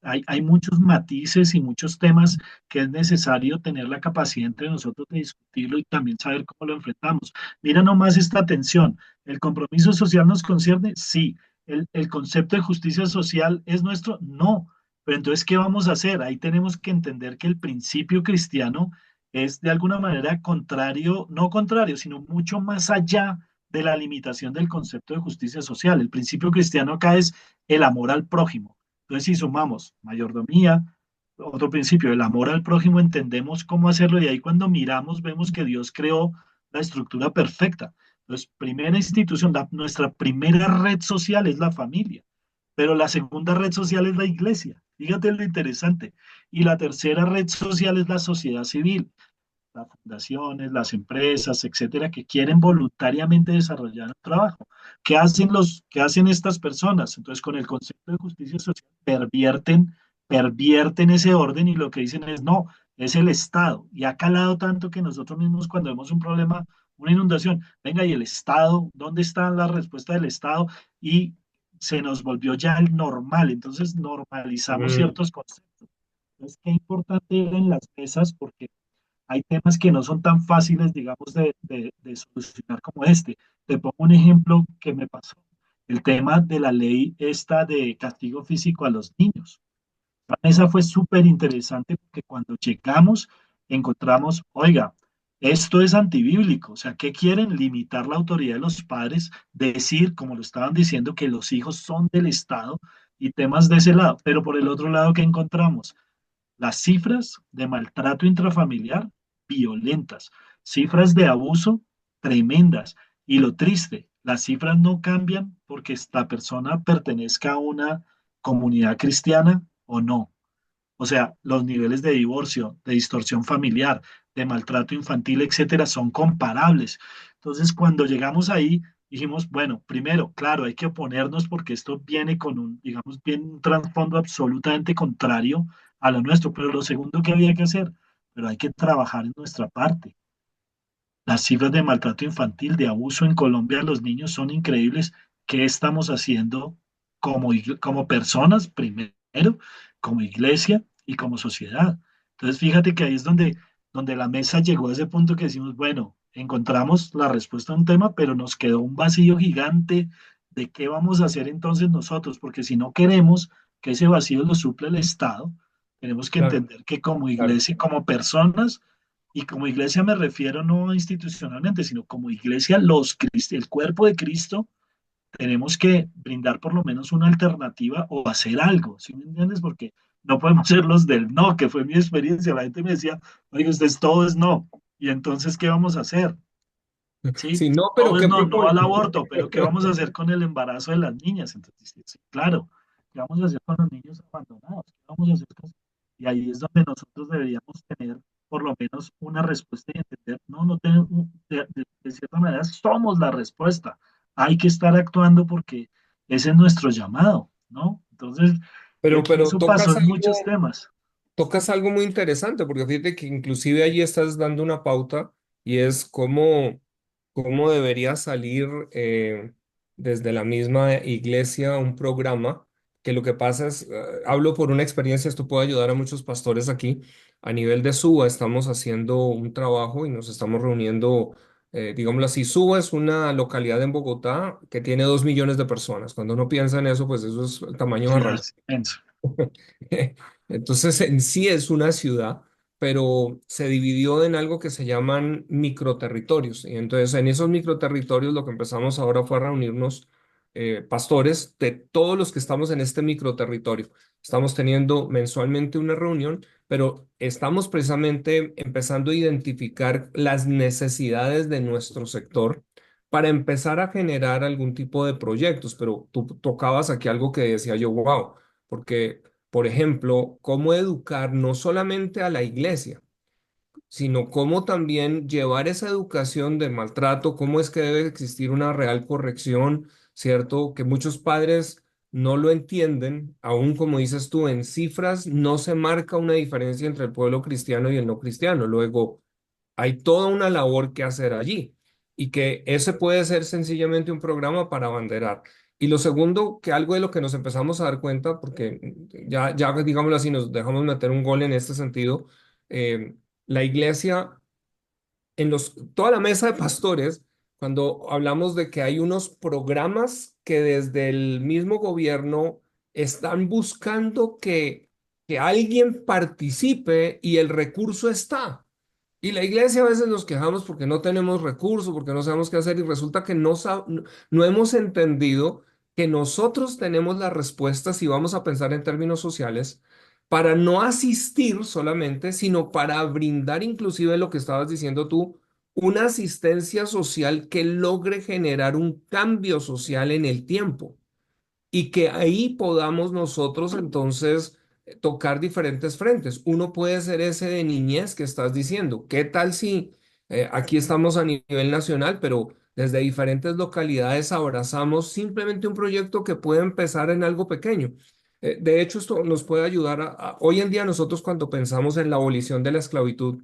hay muchos matices y muchos temas que es necesario tener la capacidad entre nosotros de discutirlo y también saber cómo lo enfrentamos. Mira nomás esta tensión. ¿El compromiso social nos concierne? Sí. El concepto de justicia social es nuestro? No. Pero entonces, ¿qué vamos a hacer? Ahí tenemos que entender que el principio cristiano es de alguna manera contrario, no contrario, sino mucho más allá de la limitación del concepto de justicia social. El principio cristiano acá es el amor al prójimo. Entonces, si sumamos mayordomía, otro principio, el amor al prójimo, entendemos cómo hacerlo y ahí cuando miramos vemos que Dios creó la estructura perfecta. Entonces, primera institución, nuestra primera red social es la familia, pero la segunda red social es la iglesia. Fíjate lo interesante. Y la tercera red social es la sociedad civil, las fundaciones, las empresas, etcétera, que quieren voluntariamente desarrollar el trabajo. Qué hacen estas personas? Entonces, con el concepto de justicia social, pervierten ese orden y lo que dicen es no, es el Estado. Y ha calado tanto que nosotros mismos cuando vemos un problema, una inundación, venga, ¿y el Estado? ¿Dónde está la respuesta del Estado? Y se nos volvió ya el normal. Entonces, normalizamos Mm, ciertos conceptos. Entonces, qué importante eran las mesas porque hay temas que no son tan fáciles, digamos, de solucionar como este. Te pongo un ejemplo que me pasó. El tema de la ley esta de castigo físico a los niños. Esa fue súper interesante porque cuando llegamos encontramos, oiga, esto es antibíblico, o sea, ¿qué quieren? Limitar la autoridad de los padres, decir, como lo estaban diciendo, que los hijos son del Estado y temas de ese lado. Pero por el otro lado, ¿qué encontramos? las cifras de maltrato intrafamiliar violentas, cifras de abuso tremendas. Y lo triste, las cifras no cambian porque esta persona pertenezca a una comunidad cristiana o no. O sea, los niveles de divorcio, de distorsión familiar, de maltrato infantil, etcétera, son comparables. Entonces, cuando llegamos ahí, dijimos, bueno, primero, claro, hay que oponernos porque esto viene con un, digamos, bien un trasfondo absolutamente contrario a lo nuestro. Pero lo segundo que había que hacer, pero hay que trabajar en nuestra parte. Las cifras de maltrato infantil, de abuso en Colombia a los niños son increíbles. ¿Qué estamos haciendo como personas primero, como iglesia y como sociedad? Entonces, fíjate que ahí es donde la mesa llegó a ese punto que decimos, bueno, encontramos la respuesta a un tema, pero nos quedó un vacío gigante de qué vamos a hacer entonces nosotros, porque si no queremos que ese vacío lo suple el Estado, tenemos que Claro, entender que como claro. iglesia, como personas, y como iglesia me refiero no institucionalmente, sino como iglesia, el cuerpo de Cristo, tenemos que brindar por lo menos una alternativa o hacer algo, ¿sí me entiendes? Porque no podemos ser los del no, que fue mi experiencia. La gente me decía, oye, ustedes todo es no. Y entonces, ¿qué vamos a hacer? ¿Sí? Sí, no, pero Todo es ¿qué no, no propone? al aborto, pero ¿qué vamos a hacer con el embarazo de las niñas? Entonces, sí, sí, claro, ¿qué vamos a hacer con los niños abandonados? ¿Qué vamos a hacer Y ahí es donde nosotros deberíamos tener por lo menos una respuesta y entender, no, no tenemos, de cierta manera somos la respuesta. Hay que estar actuando porque ese es nuestro llamado, ¿no? Entonces, y aquí Pero eso pasó en muchos temas. tocas algo muy interesante, porque fíjate que inclusive allí estás dando una pauta y es cómo debería salir desde la misma iglesia un programa, que lo que pasa es, hablo por una experiencia, esto puede ayudar a muchos pastores aquí. A nivel de SUA estamos haciendo un trabajo y nos estamos reuniendo, digámoslo así. SUA es una localidad en Bogotá que tiene 2 millones de personas. Cuando uno piensa en eso, pues eso es el tamaño de Ciudad Barranquilla. inmenso. Entonces, en sí es una ciudad, pero se dividió en algo que se llaman microterritorios. Y entonces, en esos microterritorios, lo que empezamos ahora fue a reunirnos pastores de todos los que estamos en este microterritorio. Estamos teniendo mensualmente una reunión, pero estamos precisamente empezando a identificar las necesidades de nuestro sector para empezar a generar algún tipo de proyectos. Pero tú tocabas aquí algo que decía yo, wow, porque por ejemplo, cómo educar no solamente a la iglesia, sino cómo también llevar esa educación de maltrato, cómo es que debe existir una real corrección, ¿cierto? Que muchos padres no lo entienden, aún como dices tú, en cifras no se marca una diferencia entre el pueblo cristiano y el no cristiano. Luego, hay toda una labor que hacer allí y que ese puede ser sencillamente un programa para abanderar. Y lo segundo, que algo de lo que nos empezamos a dar cuenta, porque ya digámoslo así, nos dejamos meter un gol en este sentido, la iglesia, toda la mesa de pastores, cuando hablamos de que hay unos programas que desde el mismo gobierno están buscando que alguien participe y el recurso está. Y la iglesia a veces nos quejamos porque no tenemos recursos, porque no sabemos qué hacer y resulta que no hemos entendido que nosotros tenemos las respuestas y vamos a pensar en términos sociales para no asistir solamente, sino para brindar inclusive lo que estabas diciendo tú, una asistencia social que logre generar un cambio social en el tiempo y que ahí podamos nosotros entonces tocar diferentes frentes. Uno puede ser ese de niñez que estás diciendo. ¿Qué tal si aquí estamos a nivel nacional, pero desde diferentes localidades abrazamos simplemente un proyecto que puede empezar en algo pequeño? De hecho, esto nos puede ayudar hoy en día nosotros cuando pensamos en la abolición de la esclavitud.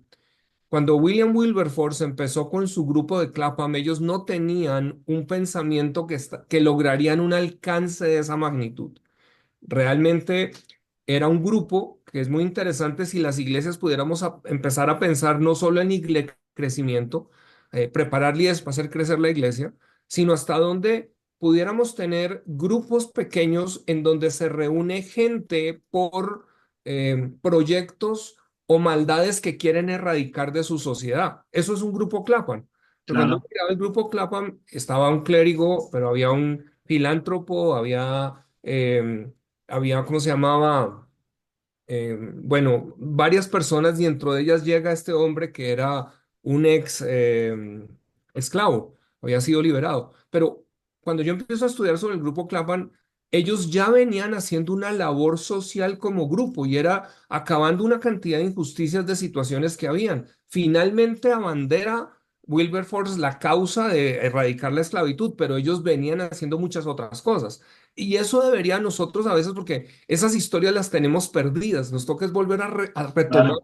Cuando William Wilberforce empezó con su grupo de Clapham, ellos no tenían un pensamiento que lograrían un alcance de esa magnitud. Realmente era un grupo que es muy interesante si las iglesias pudiéramos empezar a pensar no solo en crecimiento, preparar líderes para hacer crecer la iglesia, sino hasta donde pudiéramos tener grupos pequeños en donde se reúne gente por proyectos o maldades que quieren erradicar de su sociedad. Eso es un grupo Clapham. Pero cuando uno Claro, miraba el grupo Clapham, estaba un clérigo, pero había un filántropo, había ¿cómo se llamaba? bueno, varias personas y dentro de ellas llega este hombre que era un ex esclavo, había sido liberado. Pero cuando yo empiezo a estudiar sobre el grupo Clapham, ellos ya venían haciendo una labor social como grupo y era acabando una cantidad de injusticias de situaciones que habían. Finalmente abandera Wilberforce la causa de erradicar la esclavitud, pero ellos venían haciendo muchas otras cosas. Y eso debería nosotros a veces, porque esas historias las tenemos perdidas, nos toca es volver a retomar Claro,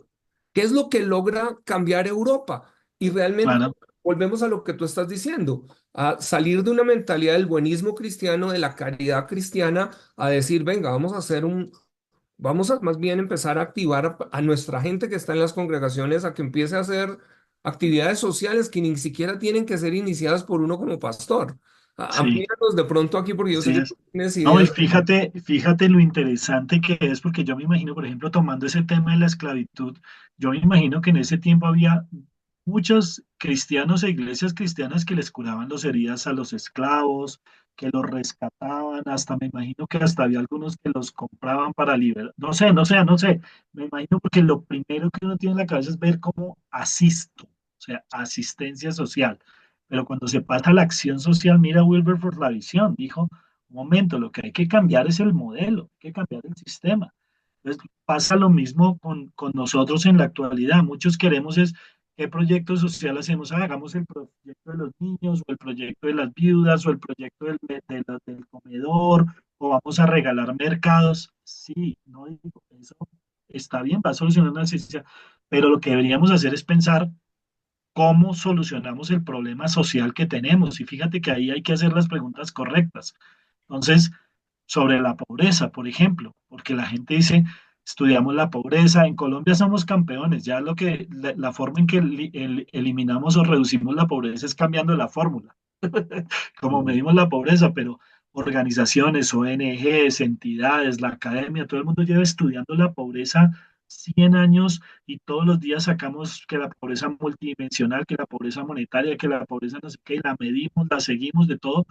qué es lo que logra cambiar Europa. Y realmente claro, volvemos a lo que tú estás diciendo, a salir de una mentalidad del buenismo cristiano, de la caridad cristiana, a decir, venga, vamos a hacer vamos a más bien empezar a activar a nuestra gente que está en las congregaciones a que empiece a hacer actividades sociales que ni siquiera tienen que ser iniciadas por uno como pastor. sí, Amplíanos de pronto aquí porque yo sé así que es. tú tienes No, y ideas. fíjate lo interesante que es, porque yo me imagino, por ejemplo, tomando ese tema de la esclavitud, yo me imagino que en ese tiempo había muchos cristianos e iglesias cristianas que les curaban las heridas a los esclavos, que los rescataban, hasta me imagino que hasta había algunos que los compraban para liberar. No sé, me imagino porque lo primero que uno tiene en la cabeza es ver cómo asisto, o sea, asistencia social. Pero cuando se pasa a la acción social, mira Wilberforce la visión, dijo, un momento, lo que hay que cambiar es el modelo, hay que cambiar el sistema. Entonces, pasa lo mismo con nosotros en la actualidad. Muchos queremos es, ¿qué proyecto social hacemos? Ah, hagamos el proyecto de los niños, o el proyecto de las viudas, o el proyecto del comedor, o vamos a regalar mercados. Sí, no digo, eso está bien, va a solucionar una necesidad, pero lo que deberíamos hacer es pensar cómo solucionamos el problema social que tenemos. Y fíjate que ahí hay que hacer las preguntas correctas. Entonces, sobre la pobreza, por ejemplo, porque la gente dice, estudiamos la pobreza, en Colombia somos campeones, ya la forma en que eliminamos o reducimos la pobreza es cambiando la fórmula, como Mm. medimos la pobreza, pero organizaciones, ONGs, entidades, la academia, todo el mundo lleva estudiando la pobreza 100 años y todos los días sacamos que la pobreza multidimensional, que la pobreza monetaria, que la pobreza no sé qué, y la medimos, la seguimos de todo,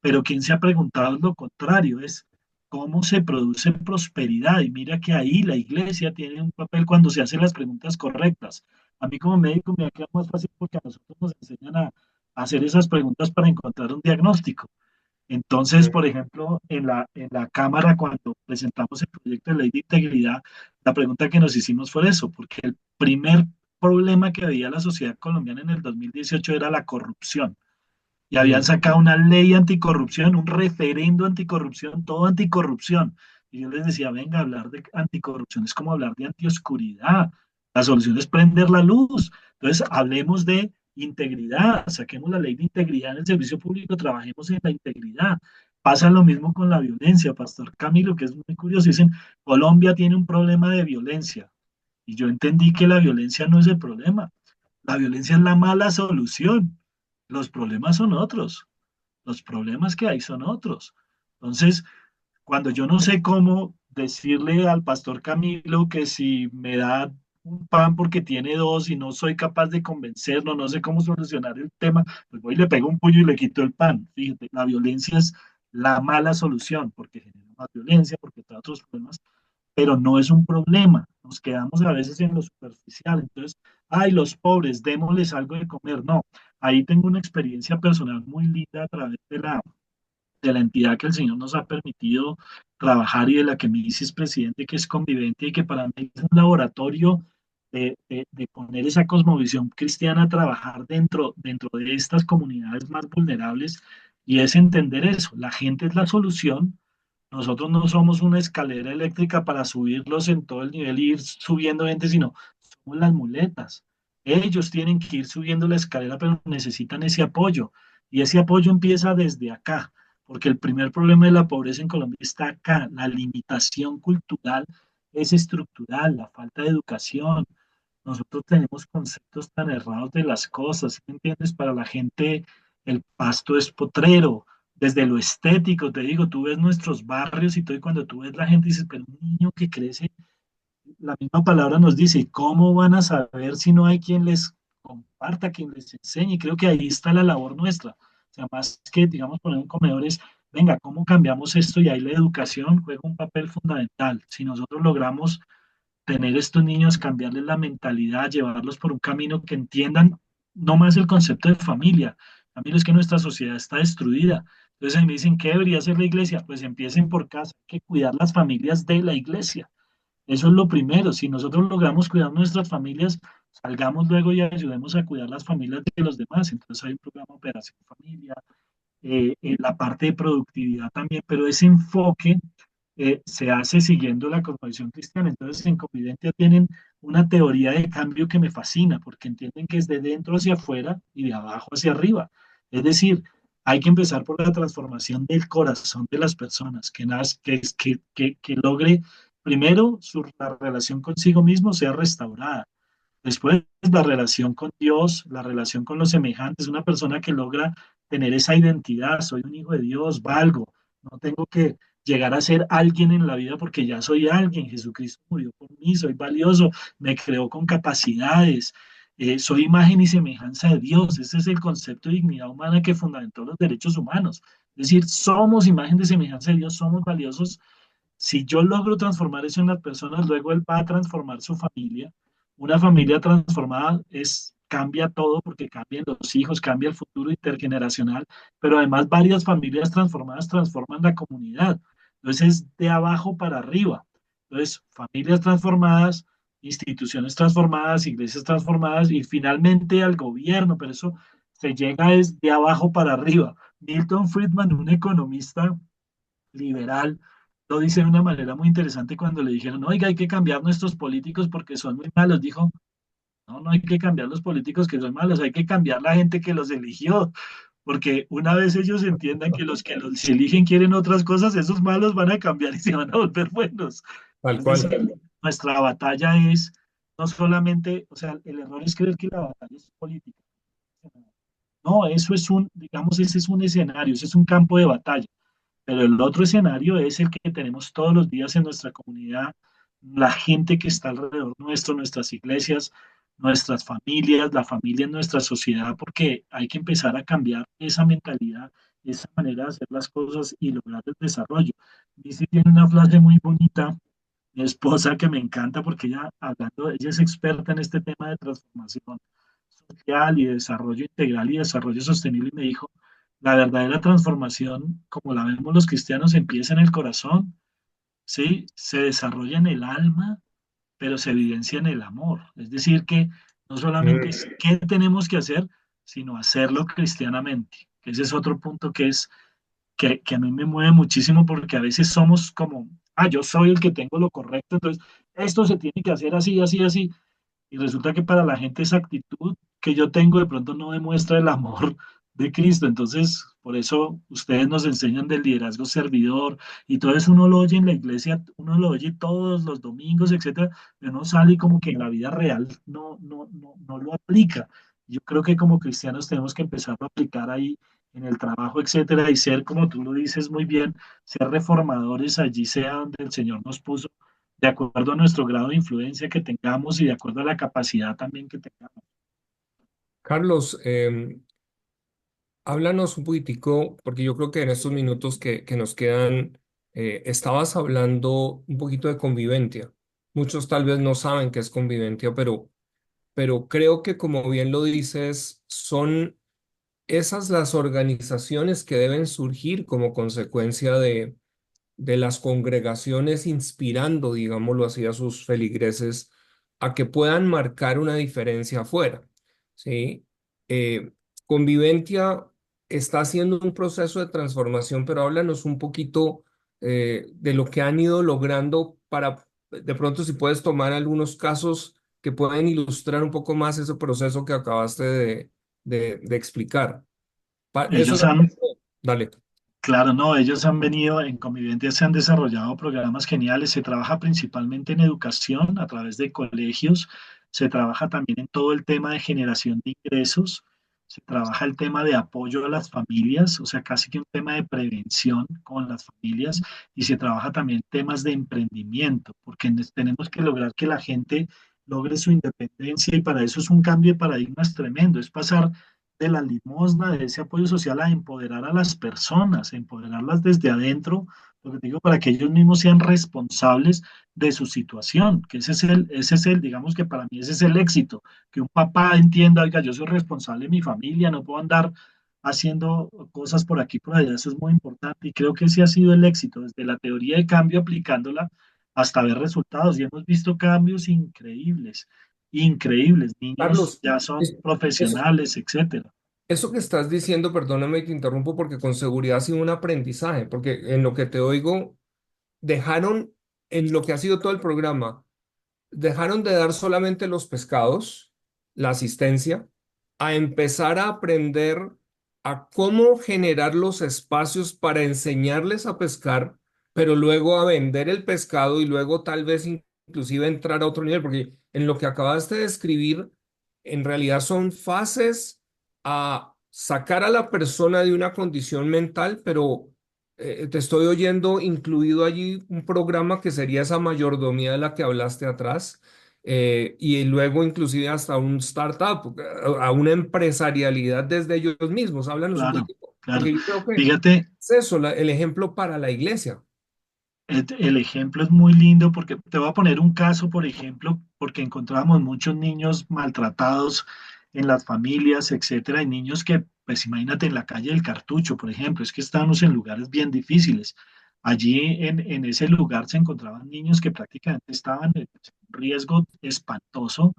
pero quien se ha preguntado es lo contrario, es cómo se produce prosperidad. Y mira que ahí la iglesia tiene un papel cuando se hacen las preguntas correctas. A mí como médico me queda más fácil porque a nosotros nos enseñan a hacer esas preguntas para encontrar un diagnóstico. Entonces, por ejemplo, en la Cámara, cuando presentamos el proyecto de ley de integridad, la pregunta que nos hicimos fue eso, porque el primer problema que veía la sociedad colombiana en el 2018 era la corrupción y habían Mm. sacado una ley anticorrupción, un referendo anticorrupción, todo anticorrupción. Y yo les decía, venga, hablar de anticorrupción es como hablar de antioscuridad. La solución es prender la luz. Entonces, hablemos de integridad, saquemos la ley de integridad en el servicio público, trabajemos en la integridad. Pasa lo mismo con la violencia, Pastor Camilo, que es muy curioso. Dicen, Colombia tiene un problema de violencia. Y yo entendí que la violencia no es el problema. La violencia es la mala solución. Los problemas son otros. Los problemas que hay son otros. Entonces, cuando yo no sé cómo decirle al pastor Camilo que si me da un pan porque tiene dos y no soy capaz de convencerlo, no sé cómo solucionar el tema, pues voy y le pego un puño y le quito el pan. Fíjate, la violencia es la mala solución porque genera más violencia, porque trae otros problemas, pero no es un problema. Nos quedamos a veces en lo superficial. Entonces, ay, los pobres, démosles algo de comer. No, ahí tengo una experiencia personal muy linda a través de la entidad que el Señor nos ha permitido trabajar y de la que me dice es presidente, que es convivente y que para mí es un laboratorio de poner esa cosmovisión cristiana a trabajar dentro de estas comunidades más vulnerables y es entender eso. La gente es la solución. Nosotros no somos una escalera eléctrica para subirlos en todo el nivel y ir subiendo gente, sino somos las muletas. Ellos tienen que ir subiendo la escalera, pero necesitan ese apoyo. Y ese apoyo empieza desde acá, porque el primer problema de la pobreza en Colombia está acá. La limitación cultural es estructural, la falta de educación. Nosotros tenemos conceptos tan errados de las cosas, ¿sí me entiendes? Para la gente el pasto es potrero, desde lo estético, te digo, tú ves nuestros barrios y todo, y cuando tú ves la gente dices, pero un niño que crece, la misma palabra nos dice, ¿cómo van a saber si no hay quien les comparta, quien les enseñe? Creo que ahí está la labor nuestra. O sea, más que, digamos, poner un comedor es, venga, ¿cómo cambiamos esto? Y ahí la educación juega un papel fundamental. Si nosotros logramos tener estos niños, cambiarles la mentalidad, llevarlos por un camino que entiendan no más el concepto de familia. Familia es que nuestra sociedad está destruida. Entonces ahí me dicen, ¿qué debería hacer la iglesia? Pues empiecen por casa, hay que cuidar las familias de la iglesia. Eso es lo primero. Si nosotros logramos cuidar nuestras familias, salgamos luego y ayudemos a cuidar las familias de los demás. Entonces hay un programa Operación Familia, la parte de productividad también, pero ese enfoque se hace siguiendo la cosmovisión cristiana. Entonces en Convivencia tienen una teoría de cambio que me fascina, porque entienden que es de dentro hacia afuera y de abajo hacia arriba. Es decir, hay que empezar por la transformación del corazón de las personas, que logre primero la relación consigo mismo sea restaurada. Después, la relación con Dios, la relación con los semejantes, una persona que logra tener esa identidad, soy un hijo de Dios, valgo, no tengo que llegar a ser alguien en la vida porque ya soy alguien, Jesucristo murió por mí, soy valioso, me creó con capacidades, soy imagen y semejanza de Dios, ese es el concepto de dignidad humana que fundamentó los derechos humanos, es decir, somos imagen de semejanza de Dios, somos valiosos. Si yo logro transformar eso en las personas, luego él va a transformar su familia. Una familia transformada cambia todo porque cambian los hijos, cambia el futuro intergeneracional, pero además varias familias transformadas transforman la comunidad. Entonces es de abajo para arriba. Entonces, familias transformadas, instituciones transformadas, iglesias transformadas y finalmente al gobierno, pero eso se llega es de abajo para arriba. Milton Friedman, un economista liberal, lo dice de una manera muy interesante cuando le dijeron, oiga, hay que cambiar nuestros políticos porque son muy malos. Dijo, no, no hay que cambiar los políticos que son malos, hay que cambiar la gente que los eligió, porque una vez ellos entiendan que los que los eligen quieren otras cosas, esos malos van a cambiar y se van a volver buenos. Tal Es cual. decir, nuestra batalla es no solamente, o sea, el error es creer que la batalla es política. No, eso es un, digamos, ese es un escenario, ese es un campo de batalla. Pero el otro escenario es el que tenemos todos los días en nuestra comunidad, la gente que está alrededor nuestro, nuestras iglesias, nuestras familias, la familia en nuestra sociedad, porque hay que empezar a cambiar esa mentalidad, esa manera de hacer las cosas y lograr el desarrollo. Dice, tiene una frase muy bonita, mi esposa, que me encanta porque ella es experta en este tema de transformación social y desarrollo integral y desarrollo sostenible y me dijo, la verdadera transformación, como la vemos los cristianos, empieza en el corazón, ¿sí? Se desarrolla en el alma, pero se evidencia en el amor. Es decir, que no solamente es Mm. qué tenemos que hacer, sino hacerlo cristianamente. Ese es otro punto que a mí me mueve muchísimo porque a veces somos como, yo soy el que tengo lo correcto, entonces esto se tiene que hacer así, así, así. Y resulta que para la gente esa actitud que yo tengo de pronto no demuestra el amor de Cristo. Entonces, por eso ustedes nos enseñan del liderazgo servidor y todo eso uno lo oye en la iglesia, uno lo oye todos los domingos, etcétera, pero no sale y como que en la vida real no lo aplica. Yo creo que como cristianos tenemos que empezar a aplicar ahí en el trabajo, etcétera, y ser, como tú lo dices muy bien, ser reformadores allí sea donde el Señor nos puso de acuerdo a nuestro grado de influencia que tengamos y de acuerdo a la capacidad también que tengamos. Carlos, háblanos un poquitico, porque yo creo que en estos minutos que nos quedan, estabas hablando un poquito de convivencia. Muchos tal vez no saben qué es convivencia, pero creo que como bien lo dices, son esas las organizaciones que deben surgir como consecuencia de las congregaciones inspirando, digámoslo así, a sus feligreses a que puedan marcar una diferencia afuera, ¿sí? Eh, Convivencia está haciendo un proceso de transformación, pero háblanos un poquito de lo que han ido logrando para, de pronto, si puedes tomar algunos casos que pueden ilustrar un poco más ese proceso que acabaste de explicar. Eso, Ellos han, dale. claro, no, ellos han venido en Convivencia, se han desarrollado programas geniales, se trabaja principalmente en educación a través de colegios, se trabaja también en todo el tema de generación de ingresos, se trabaja el tema de apoyo a las familias, o sea, casi que un tema de prevención con las familias, y se trabaja también temas de emprendimiento, porque tenemos que lograr que la gente logre su independencia y para eso es un cambio de paradigmas tremendo, es pasar de la limosna, de ese apoyo social a empoderar a las personas, a empoderarlas desde adentro lo que te digo, para que ellos mismos sean responsables de su situación, que ese es el, digamos que para mí ese es el éxito, que un papá entienda, oiga, yo soy responsable de mi familia, no puedo andar haciendo cosas por aquí, por allá, eso es muy importante y creo que ese ha sido el éxito, desde la teoría de cambio aplicándola hasta ver resultados y hemos visto cambios increíbles, increíbles, niños Carlos, ya son es- eso, profesionales, etcétera. eso que estás diciendo, perdóname que te interrumpo porque con seguridad ha sido un aprendizaje, porque en lo que te oigo, dejaron, en lo que ha sido todo el programa, dejaron de dar solamente los pescados, la asistencia, a empezar a aprender a cómo generar los espacios para enseñarles a pescar, pero luego a vender el pescado y luego tal vez inclusive entrar a otro nivel, porque en lo que acabaste de describir, en realidad son fases a sacar a la persona de una condición mental, pero te estoy oyendo incluido allí un programa que sería esa mayordomía de la que hablaste atrás, y luego inclusive hasta un startup, a una empresarialidad desde ellos mismos. Háblanos un Claro, poquito, claro. porque yo creo que Fíjate, es eso, el ejemplo para la iglesia. el ejemplo es muy lindo porque te voy a poner un caso, por ejemplo, porque encontrábamos muchos niños maltratados en las familias, etcétera, y niños que, pues imagínate, en la calle del Cartucho, por ejemplo, es que estábamos en lugares bien difíciles. Allí en ese lugar se encontraban niños que prácticamente estaban en un riesgo espantoso.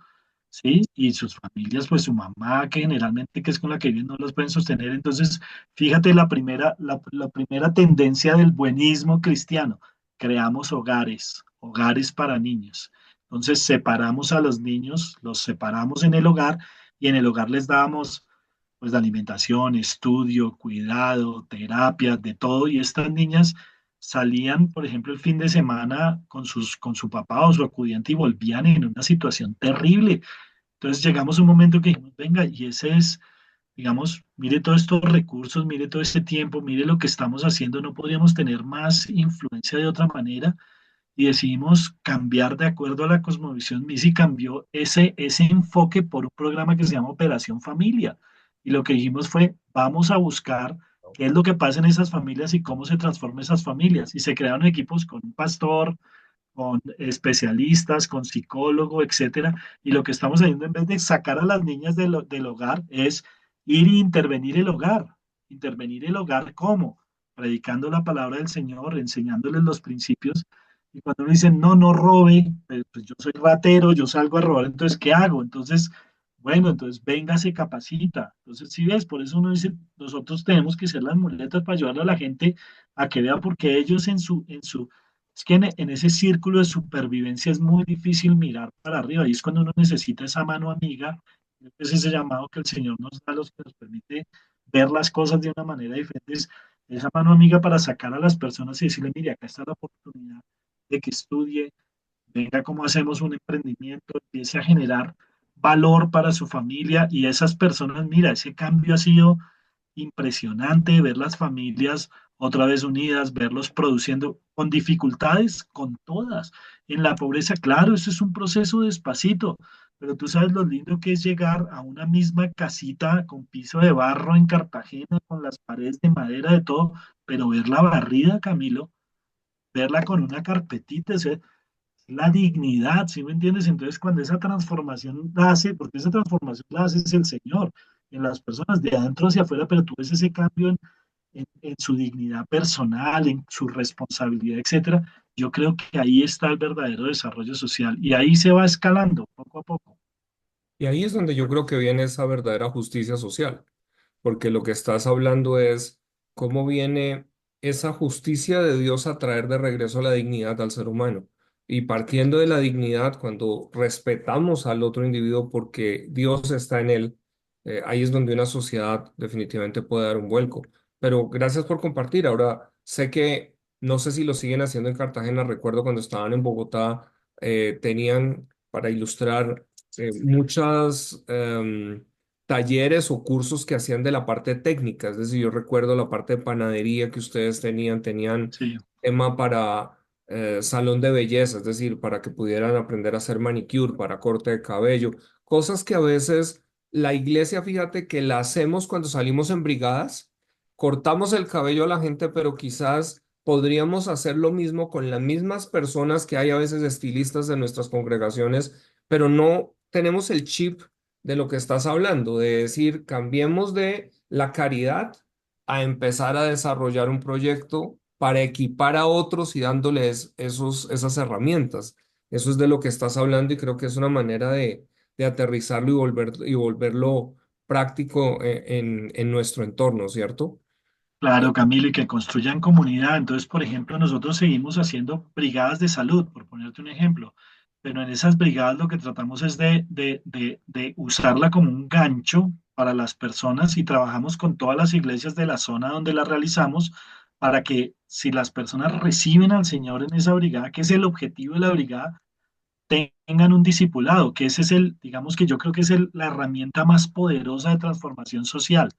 ¿Sí? Y sus familias, pues su mamá, que generalmente que es con la que viven, no los pueden sostener. Entonces, fíjate la primera tendencia del buenismo cristiano. Creamos hogares, hogares para niños. Entonces, separamos a los niños, los separamos en el hogar y en el hogar les damos pues de alimentación, estudio, cuidado, terapia, de todo. Y estas niñas salían, por ejemplo, el fin de semana con su papá o su acudiente y volvían en una situación terrible. Entonces llegamos a un momento que dijimos, venga, y ese es, digamos, mire todos estos recursos, mire todo este tiempo, mire lo que estamos haciendo, no podríamos tener más influencia de otra manera y decidimos cambiar de acuerdo a la cosmovisión Misi cambió ese enfoque por un programa que se llama Operación Familia. Y lo que dijimos fue, vamos a buscar qué es lo que pasa en esas familias y cómo se transforman esas familias. Y se crearon equipos con un pastor, con especialistas, con psicólogo, etcétera. Y lo que estamos haciendo en vez de sacar a las niñas del hogar es ir e intervenir el hogar. Intervenir el hogar, ¿cómo? Predicando la palabra del Señor, enseñándoles los principios. Y cuando uno dice, no, no robe, pues yo soy ratero, yo salgo a robar, entonces, ¿qué hago? Entonces, bueno, entonces venga, se capacita. Entonces, si ves, por eso uno dice, nosotros tenemos que ser las muletas para ayudar a la gente a que vea, porque ellos es que en ese círculo de supervivencia es muy difícil mirar para arriba y es cuando uno necesita esa mano amiga, es ese llamado que el Señor nos da, los que nos permite ver las cosas de una manera diferente, es esa mano amiga para sacar a las personas y decirle, mire, acá está la oportunidad de que estudie, venga cómo hacemos un emprendimiento, empiece a generar valor para su familia y esas personas, mira, ese cambio ha sido impresionante ver las familias otra vez unidas, verlos produciendo con dificultades, con todas. En la pobreza, claro, eso es un proceso despacito, pero tú sabes lo lindo que es llegar a una misma casita con piso de barro en Cartagena, con las paredes de madera, de todo, pero verla barrida, Camilo, verla con una carpetita, la dignidad, ¿sí me entiendes? Entonces, cuando esa transformación la hace, porque esa transformación la hace es el Señor, en las personas de adentro hacia afuera, pero tú ves ese cambio en su dignidad personal, en su responsabilidad, etcétera. Yo creo que ahí está el verdadero desarrollo social y ahí se va escalando poco a poco. Y ahí es donde yo creo que viene esa verdadera justicia social, porque lo que estás hablando es cómo viene esa justicia de Dios a traer de regreso la dignidad al ser humano. Y partiendo de la dignidad, cuando respetamos al otro individuo porque Dios está en él, ahí es donde una sociedad definitivamente puede dar un vuelco. Pero gracias por compartir. Ahora sé que, no sé si lo siguen haciendo en Cartagena, recuerdo cuando estaban en Bogotá, tenían para ilustrar muchas talleres o cursos que hacían de la parte técnica. Es decir, yo recuerdo la parte de panadería que ustedes tenían Sí, tema para salón de belleza, es decir, para que pudieran aprender a hacer manicure, para corte de cabello, cosas que a veces la iglesia, fíjate que la hacemos cuando salimos en brigadas, cortamos el cabello a la gente, pero quizás podríamos hacer lo mismo con las mismas personas que hay a veces estilistas en nuestras congregaciones, pero no tenemos el chip de lo que estás hablando, de decir, cambiemos de la caridad a empezar a desarrollar un proyecto para equipar a otros y dándoles esas herramientas. Eso es de lo que estás hablando y creo que es una manera de aterrizarlo y volverlo práctico en nuestro entorno, ¿cierto? Claro, Camilo, y que construyan comunidad. Entonces, por ejemplo, nosotros seguimos haciendo brigadas de salud, por ponerte un ejemplo, pero en esas brigadas lo que tratamos es de usarla como un gancho para las personas y trabajamos con todas las iglesias de la zona donde la realizamos para que si las personas reciben al Señor en esa brigada, que es el objetivo de la brigada, tengan un discipulado, que ese es digamos que yo creo que es la herramienta más poderosa de transformación social.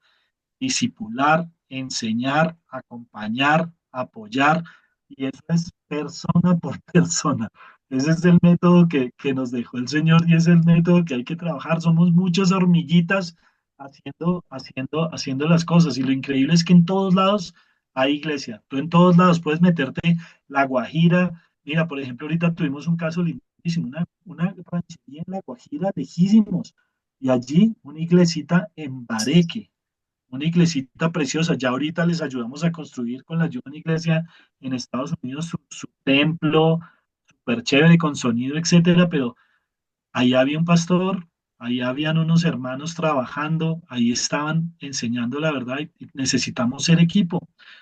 Discipular, enseñar, acompañar, apoyar, y eso es persona por persona. Ese es el método que nos dejó el Señor y es el método que hay que trabajar. Somos muchas hormiguitas haciendo las cosas. Y lo increíble es que en todos lados hay iglesia. Tú en todos lados puedes meterte La Guajira. Mira, por ejemplo, ahorita tuvimos un caso lindísimo, una ranchería en La Guajira, lejísimos. Y allí una iglesita en Bareque, una iglesita preciosa. Ya ahorita les ayudamos a construir con la ayuda de una iglesia en Estados Unidos su templo, súper chévere, con sonido, etcétera, pero ahí había un pastor, ahí habían unos hermanos trabajando, ahí estaban enseñando la verdad y necesitamos ser equipo.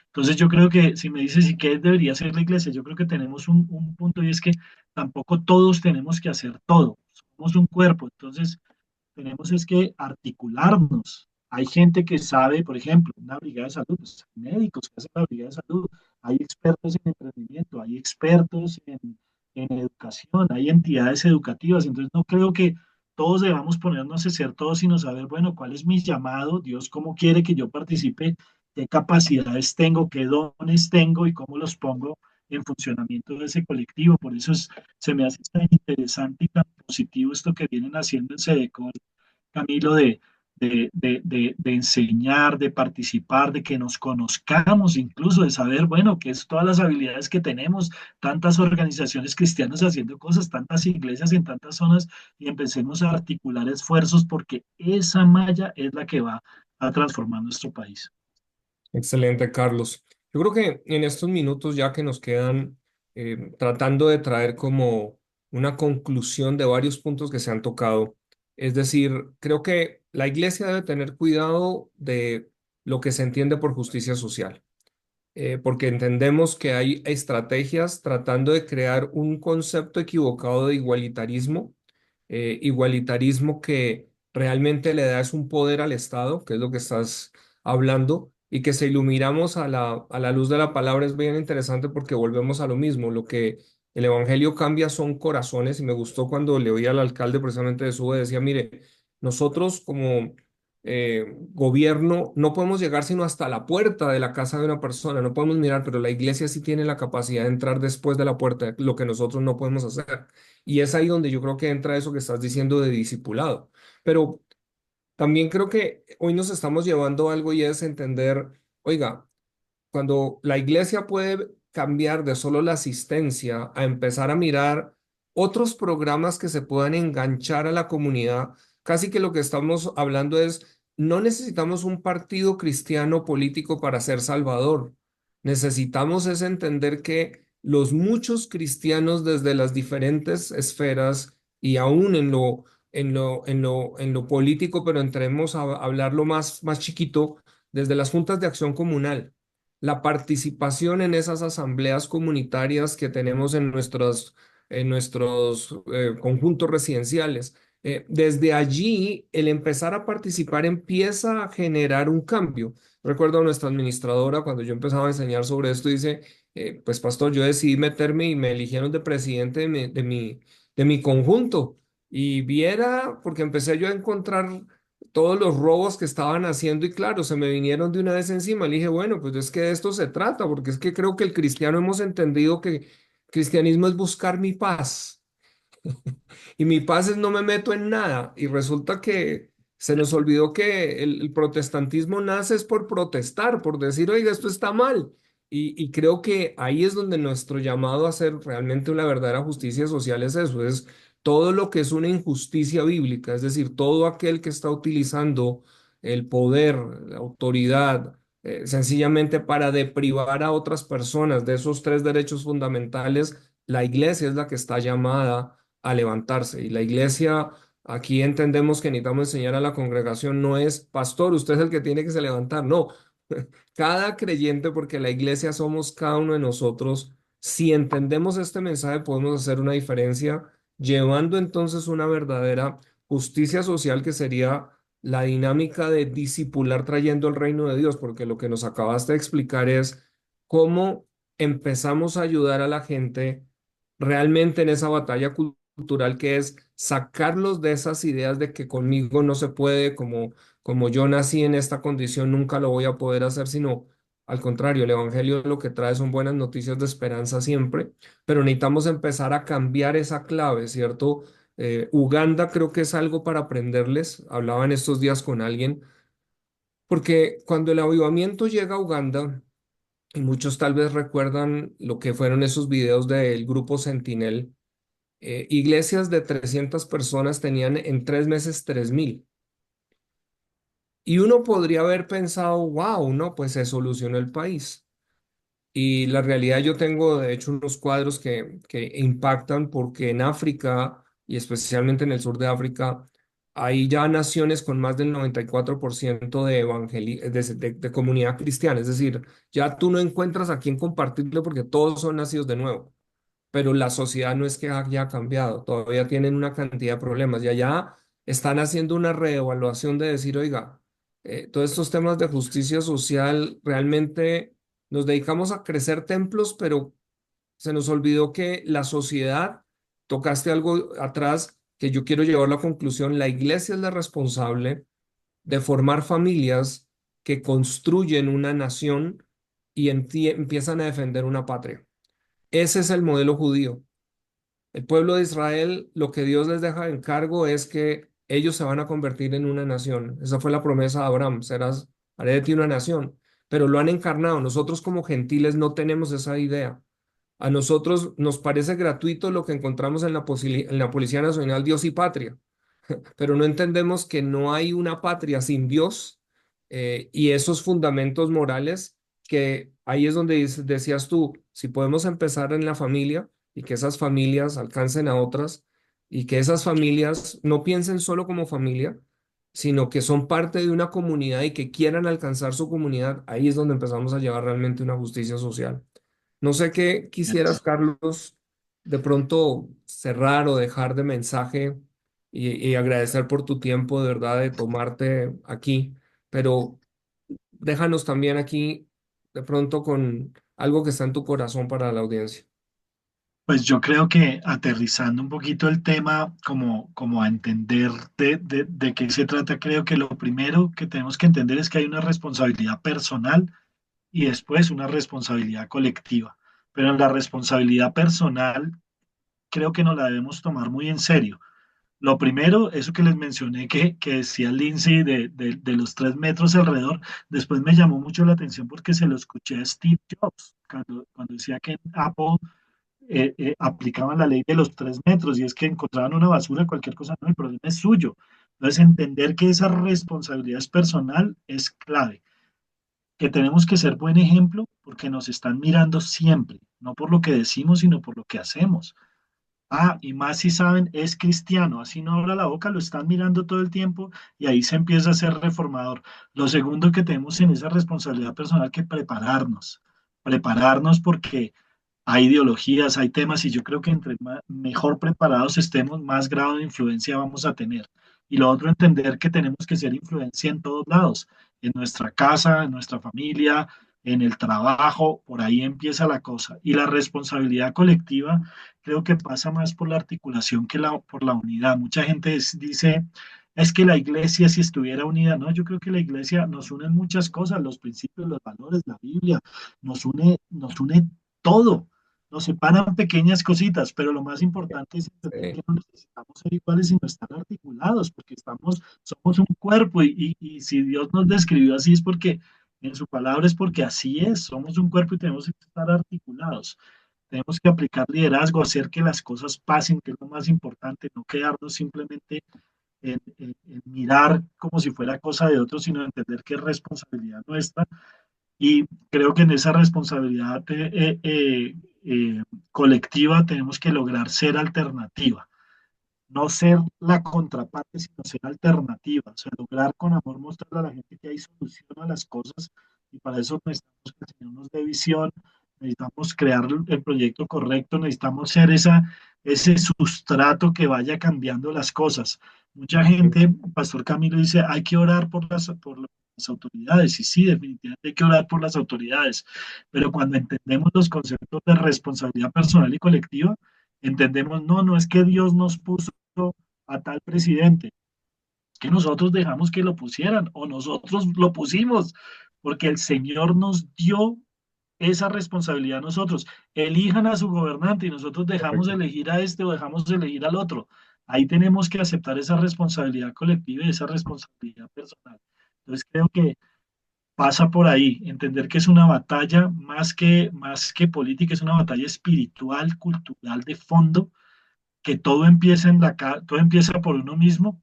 Entonces yo creo que si me dices, ¿y qué debería ser la iglesia? Yo creo que tenemos un punto y es que tampoco todos tenemos que hacer todo. Somos un cuerpo, entonces tenemos es que articularnos. Hay gente que sabe, por ejemplo, una brigada de salud, pues, hay médicos que hacen la brigada de salud, hay expertos en emprendimiento, hay expertos en educación, hay entidades educativas. Entonces, no creo que todos debamos ponernos a hacer todo, sino saber, bueno, cuál es mi llamado, Dios, cómo quiere que yo participe, qué capacidades tengo, qué dones tengo y cómo los pongo en funcionamiento de ese colectivo. Por eso se me hace tan interesante y tan positivo esto que vienen haciendo en SEDECOL, Camilo, de enseñar, de participar, de que nos conozcamos, incluso de saber, bueno, qué es todas las habilidades que tenemos, tantas organizaciones cristianas haciendo cosas, tantas iglesias en tantas zonas, y empecemos a articular esfuerzos porque esa malla es la que va a transformar nuestro país. Excelente, Carlos. Yo creo que en estos minutos ya que nos quedan, tratando de traer como una conclusión de varios puntos que se han tocado, es decir, creo que la iglesia debe tener cuidado de lo que se entiende por justicia social, porque entendemos que hay estrategias tratando de crear un concepto equivocado de igualitarismo, igualitarismo que realmente le da es un poder al Estado, que es lo que estás hablando, y que si iluminamos a la luz de la palabra es bien interesante porque volvemos a lo mismo, lo que el Evangelio cambia son corazones, y me gustó cuando le oí al alcalde precisamente de Suba, decía, mire, nosotros como gobierno, no podemos llegar sino hasta la puerta de la casa de una persona, no podemos mirar, pero la iglesia sí tiene la capacidad de entrar después de la puerta, lo que nosotros no podemos hacer. Y es ahí donde yo creo que entra eso que estás diciendo de discipulado. Pero también creo que hoy nos estamos llevando a algo y es entender, oiga, cuando la iglesia puede cambiar de solo la asistencia a empezar a mirar otros programas que se puedan enganchar a la comunidad, casi que lo que estamos hablando es, no necesitamos un partido cristiano político para ser Salvador. Necesitamos es entender que los muchos cristianos desde las diferentes esferas y aún en lo político, pero entremos a hablarlo más chiquito, desde las juntas de acción comunal, la participación en esas asambleas comunitarias que tenemos en nuestros conjuntos residenciales. Desde allí, el empezar a participar empieza a generar un cambio. Recuerdo a nuestra administradora cuando yo empezaba a enseñar sobre esto, dice, pues pastor, yo decidí meterme y me eligieron de presidente de mi conjunto. Y viera, porque empecé yo a encontrar todos los robos que estaban haciendo y claro, se me vinieron de una vez encima. Le dije, bueno, pues es que de esto se trata, porque es que creo que el cristiano hemos entendido que cristianismo es buscar mi paz y mi paz es no me meto en nada y resulta que se nos olvidó que el protestantismo nace es por protestar, por decir, oiga, esto está mal. Y creo que ahí es donde nuestro llamado a hacer realmente una verdadera justicia social es eso, es todo lo que es una injusticia bíblica, es decir, todo aquel que está utilizando el poder, la autoridad, sencillamente para deprivar a otras personas de esos tres derechos fundamentales. La iglesia es la que está llamada a levantarse, y la iglesia, aquí entendemos que necesitamos enseñar a la congregación, no es pastor, usted es el que tiene que se levantar, no. Cada creyente, porque la iglesia somos cada uno de nosotros, si entendemos este mensaje, podemos hacer una diferencia, llevando entonces una verdadera justicia social, que sería la dinámica de discipular trayendo el reino de Dios, porque lo que nos acabaste de explicar es cómo empezamos a ayudar a la gente realmente en esa batalla cultural, que es sacarlos de esas ideas de que conmigo no se puede, como yo nací en esta condición, nunca lo voy a poder hacer, sino al contrario, el Evangelio lo que trae son buenas noticias de esperanza siempre, pero necesitamos empezar a cambiar esa clave, ¿cierto? Uganda creo que es algo para aprenderles. Hablaba en estos días con alguien, porque cuando el avivamiento llega a Uganda, y muchos tal vez recuerdan lo que fueron esos videos del grupo Sentinel, iglesias de 300 personas tenían en 3 meses 3000. Y uno podría haber pensado, wow, no, pues se solucionó el país. Y la realidad, yo tengo de hecho unos cuadros que impactan, porque en África, y especialmente en el sur de África, hay ya naciones con más del 94% de comunidad cristiana. Es decir, ya tú no encuentras a quién compartirlo porque todos son nacidos de nuevo, pero la sociedad no es que haya cambiado, todavía tienen una cantidad de problemas y allá están haciendo una reevaluación de decir, oiga, todos estos temas de justicia social, realmente nos dedicamos a crecer templos, pero se nos olvidó que la sociedad, tocaste algo atrás que yo quiero llevar a la conclusión, la iglesia es la responsable de formar familias que construyen una nación y empiezan a defender una patria. Ese es el modelo judío. El pueblo de Israel, lo que Dios les deja en cargo es que ellos se van a convertir en una nación. Esa fue la promesa de Abraham: serás, haré de ti una nación. Pero lo han encarnado. Nosotros como gentiles no tenemos esa idea. A nosotros nos parece gratuito lo que encontramos en la Policía Nacional, Dios y Patria, pero no entendemos que no hay una patria sin Dios, y esos fundamentos morales, que ahí es donde decías tú, si podemos empezar en la familia y que esas familias alcancen a otras, y que esas familias no piensen solo como familia, sino que son parte de una comunidad y que quieran alcanzar su comunidad, ahí es donde empezamos a llevar realmente una justicia social. No sé qué quisieras, Carlos, de pronto cerrar o dejar de mensaje, y agradecer por tu tiempo, de verdad, de tomarte aquí, pero déjanos también aquí de pronto con algo que está en tu corazón para la audiencia. Pues yo creo que aterrizando un poquito el tema, como a entender de qué se trata, creo que lo primero que tenemos que entender es que hay una responsabilidad personal y después una responsabilidad colectiva. Pero en la responsabilidad personal, creo que nos la debemos tomar muy en serio. Lo primero, eso que les mencioné que decía Lindsay de los 3 metros alrededor, después me llamó mucho la atención porque se lo escuché a Steve Jobs cuando decía que en Apple aplicaban la ley de los 3 metros y es que encontraban una basura, cualquier cosa, no, el problema es suyo. Entonces, entender que esa responsabilidad es personal es clave, que tenemos que ser buen ejemplo porque nos están mirando siempre, no por lo que decimos, sino por lo que hacemos. Ah, y más si saben, es cristiano, así no abra la boca, lo están mirando todo el tiempo y ahí se empieza a ser reformador. Lo segundo que tenemos en esa responsabilidad personal que prepararnos porque hay ideologías, hay temas y yo creo que entre mejor preparados estemos, más grado de influencia vamos a tener. Y lo otro, entender que tenemos que ser influencia en todos lados, en nuestra casa, en nuestra familia, en el trabajo, por ahí empieza la cosa. Y la responsabilidad colectiva creo que pasa más por la articulación que por la unidad. Mucha gente dice, es que la iglesia si estuviera unida, no, yo creo que la iglesia nos une en muchas cosas, los principios, los valores, la Biblia, nos une todo. Nos separan pequeñas cositas, pero lo más importante es entender Eh, que no necesitamos ser iguales, sino estar articulados, porque somos un cuerpo y si Dios nos describió así es porque en su palabra es porque así es, somos un cuerpo y tenemos que estar articulados. Tenemos que aplicar liderazgo, hacer que las cosas pasen, que es lo más importante, no quedarnos simplemente en mirar como si fuera cosa de otros, sino entender que es responsabilidad nuestra. Y creo que en esa responsabilidad colectiva tenemos que lograr ser alternativa, no ser la contraparte, sino ser alternativa, o sea, lograr con amor mostrarle a la gente que hay solución a las cosas y para eso necesitamos que el Señor nos dé visión, necesitamos crear el proyecto correcto, necesitamos ser ese sustrato que vaya cambiando las cosas. Mucha gente, Pastor Camilo dice, hay que orar por las autoridades, y sí, definitivamente hay que orar por las autoridades, pero cuando entendemos los conceptos de responsabilidad personal y colectiva, entendemos, no, no es que Dios nos puso a tal presidente, que nosotros dejamos que lo pusieran o nosotros lo pusimos, porque el Señor nos dio esa responsabilidad a nosotros. Elijan a su gobernante y nosotros dejamos de Correcto. elegir a este o dejamos de elegir al otro. Ahí tenemos que aceptar esa responsabilidad colectiva y esa responsabilidad personal. Entonces creo que pasa por ahí, entender que es una batalla más que política, es una batalla espiritual, cultural, de fondo, que todo empieza todo empieza por uno mismo,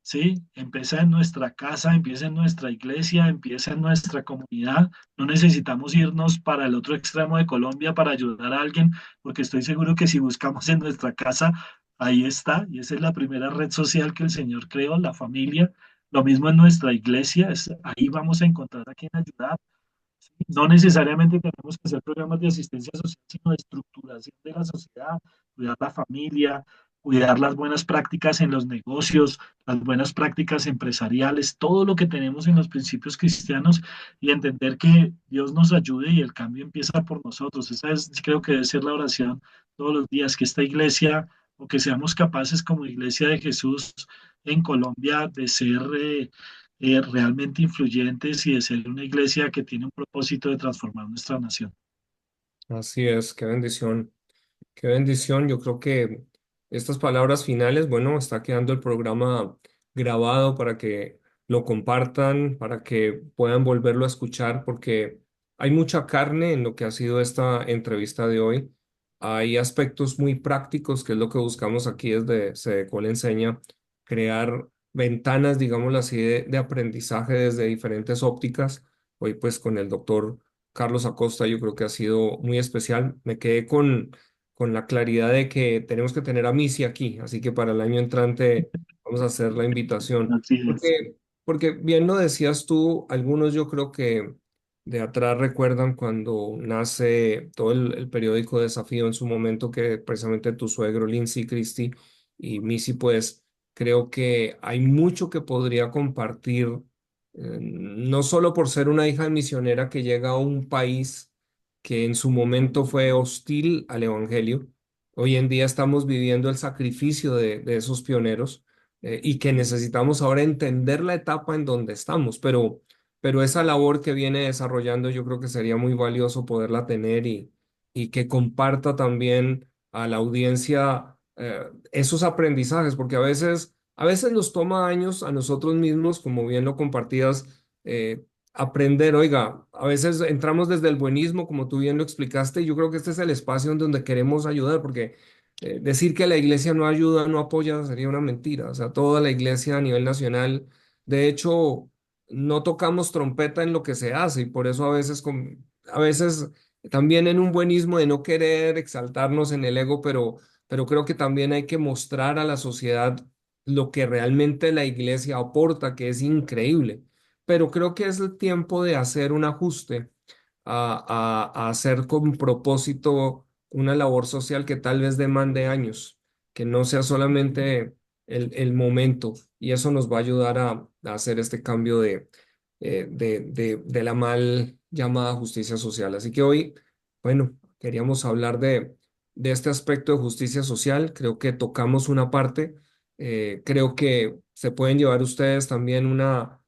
¿sí? Empieza en nuestra casa, empieza en nuestra iglesia, empieza en nuestra comunidad. No necesitamos irnos para el otro extremo de Colombia para ayudar a alguien, porque estoy seguro que si buscamos en nuestra casa, ahí está, y esa es la primera red social que el Señor creó, la familia. Lo mismo en nuestra iglesia, ahí vamos a encontrar a quien ayudar. No necesariamente tenemos que hacer programas de asistencia social, sino de estructuración de la sociedad, cuidar la familia, cuidar las buenas prácticas en los negocios, las buenas prácticas empresariales, todo lo que tenemos en los principios cristianos y entender que Dios nos ayude y el cambio empieza por nosotros. Esa es, creo que debe ser la oración todos los días, que esta iglesia o que seamos capaces como iglesia de Jesús en Colombia de ser realmente influyentes y de ser una iglesia que tiene un propósito de transformar nuestra nación. Así es, qué bendición. Qué bendición. Yo creo que estas palabras finales, bueno, está quedando el programa grabado para que lo compartan, para que puedan volverlo a escuchar, porque hay mucha carne en lo que ha sido esta entrevista de hoy. Hay aspectos muy prácticos, que es lo que buscamos aquí desde Sedecol Enseña, crear ventanas, digámoslo así, de aprendizaje desde diferentes ópticas. Hoy pues con el doctor Carlos Acosta yo creo que ha sido muy especial. Me quedé con la claridad de que tenemos que tener a Missy aquí, así que para el año entrante vamos a hacer la invitación. Así es. Porque bien lo decías tú, algunos yo creo que de atrás recuerdan cuando nace todo el periódico Desafío en su momento, que precisamente tu suegro Lindsay Christie y Missy, pues creo que hay mucho que podría compartir, no solo por ser una hija misionera que llega a un país que en su momento fue hostil al Evangelio. Hoy en día estamos viviendo el sacrificio de esos pioneros, y que necesitamos ahora entender la etapa en donde estamos, pero esa labor que viene desarrollando yo creo que sería muy valioso poderla tener y que comparta también a la audiencia esos aprendizajes, porque a veces nos toma años a nosotros mismos, como bien lo compartías, aprender. Oiga, a veces entramos desde el buenismo, como tú bien lo explicaste, y yo creo que este es el espacio en donde queremos ayudar, porque decir que la iglesia no ayuda, no apoya, sería una mentira. O sea, toda la iglesia a nivel nacional, de hecho, no tocamos trompeta en lo que se hace, y por eso a veces, a veces también en un buenismo de no querer exaltarnos en el ego, pero creo que también hay que mostrar a la sociedad lo que realmente la iglesia aporta, que es increíble. Pero creo que es el tiempo de hacer un ajuste a hacer con propósito una labor social que tal vez demande años, que no sea solamente el momento, y eso nos va a ayudar a hacer este cambio de la mal llamada justicia social. Así que hoy, bueno, queríamos hablar de este aspecto de justicia social. Creo que tocamos una parte. Creo que se pueden llevar ustedes también una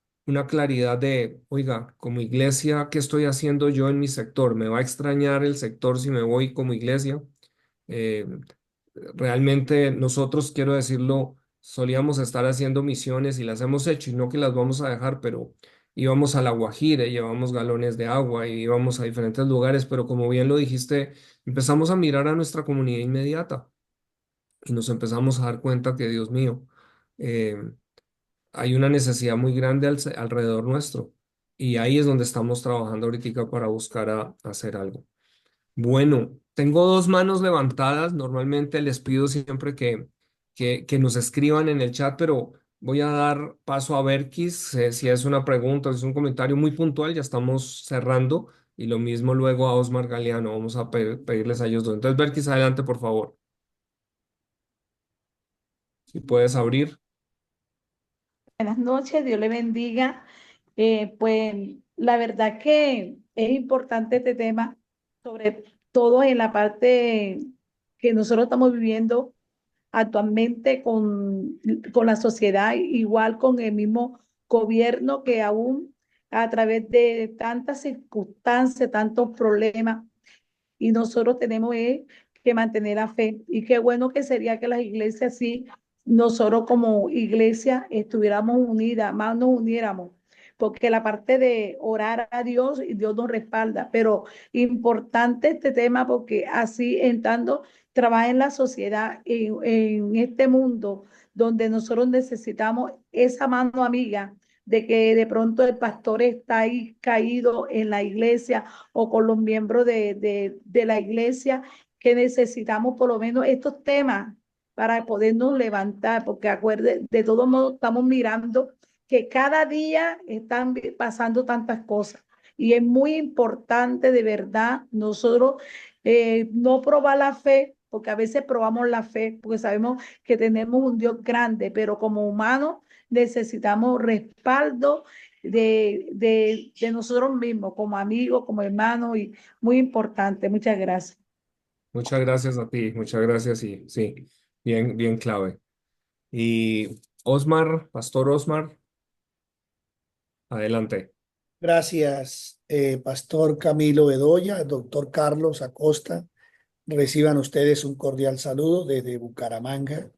claridad de, oiga, como iglesia, ¿qué estoy haciendo yo en mi sector? ¿Me va a extrañar el sector si me voy como iglesia? Eh, Realmente nosotros, quiero decirlo, solíamos estar haciendo misiones y las hemos hecho, y no que las vamos a dejar, pero íbamos a La Guajira, y llevamos galones de agua y íbamos a diferentes lugares, pero como bien lo dijiste, empezamos a mirar a nuestra comunidad inmediata y nos empezamos a dar cuenta que, Dios mío, eh, hay una necesidad muy grande alrededor nuestro. Y ahí es donde estamos trabajando ahorita para buscar hacer algo. Bueno, tengo dos manos levantadas. Normalmente les pido siempre que nos escriban en el chat, pero voy a dar paso a Berkis. Si es una pregunta, si es un comentario muy puntual, ya estamos cerrando. Y lo mismo luego a Osmar Galeano. Vamos a pedirles a ellos dos. Entonces, Berkis, adelante, por favor. Si puedes abrir. Buenas noches, Dios le bendiga. Pues la verdad que es importante este tema, sobre todo en la parte que nosotros estamos viviendo actualmente con la sociedad, igual con el mismo gobierno que aún a través de tantas circunstancias, tantos problemas, y nosotros tenemos que mantener la fe. Y qué bueno que sería que las iglesias sí, nosotros como iglesia estuviéramos unidas, más nos uniéramos, porque la parte de orar a Dios y Dios nos respalda, pero importante este tema porque así entrando, trabaja en la sociedad, en este mundo donde nosotros necesitamos esa mano amiga de que de pronto el pastor está ahí caído en la iglesia o con los miembros de la iglesia, que necesitamos por lo menos estos temas para podernos levantar, porque acuerde, de todos modos estamos mirando que cada día están pasando tantas cosas y es muy importante de verdad nosotros no probar la fe, porque a veces probamos la fe, porque sabemos que tenemos un Dios grande, pero como humanos necesitamos respaldo de nosotros mismos, como amigos, como hermanos, y muy importante. Muchas gracias. Muchas gracias a ti. Muchas gracias. Y sí, bien, bien clave. Y Osmar, Pastor Osmar, adelante. Gracias, Pastor Camilo Bedoya, doctor Carlos Acosta. Reciban ustedes un cordial saludo desde Bucaramanga.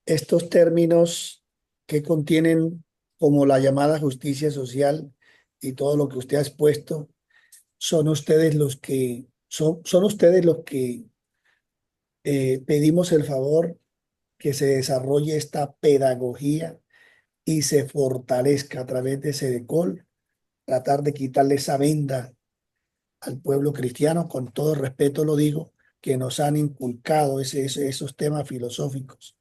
Estos términos que contienen como la llamada justicia social y todo lo que usted ha expuesto, son ustedes los que pedimos el favor que se desarrolle esta pedagogía y se fortalezca a través de Sedecol, tratar de quitarle esa venda al pueblo cristiano, con todo respeto lo digo, que nos han inculcado esos temas filosóficos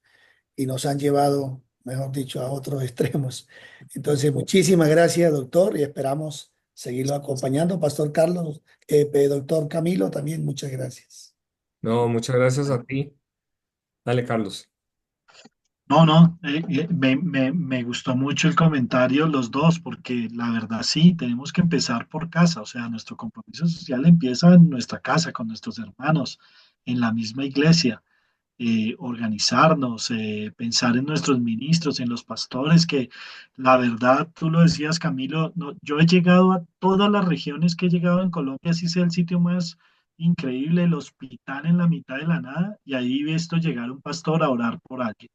y nos han llevado, mejor dicho, a otros extremos. Entonces, muchísimas gracias, doctor, y esperamos seguirlo acompañando. Pastor Carlos, doctor Camilo, también muchas gracias. No, muchas gracias a ti. Dale, Carlos. No, no, me gustó mucho el comentario, los dos, porque la verdad sí, tenemos que empezar por casa, o sea, nuestro compromiso social empieza en nuestra casa, con nuestros hermanos, en la misma iglesia. Organizarnos, pensar en nuestros ministros, en los pastores, que la verdad, tú lo decías, Camilo, no, yo he llegado a todas las regiones que he llegado en Colombia, así sea el sitio más increíble, el hospital en la mitad de la nada, y ahí he visto llegar un pastor a orar por alguien.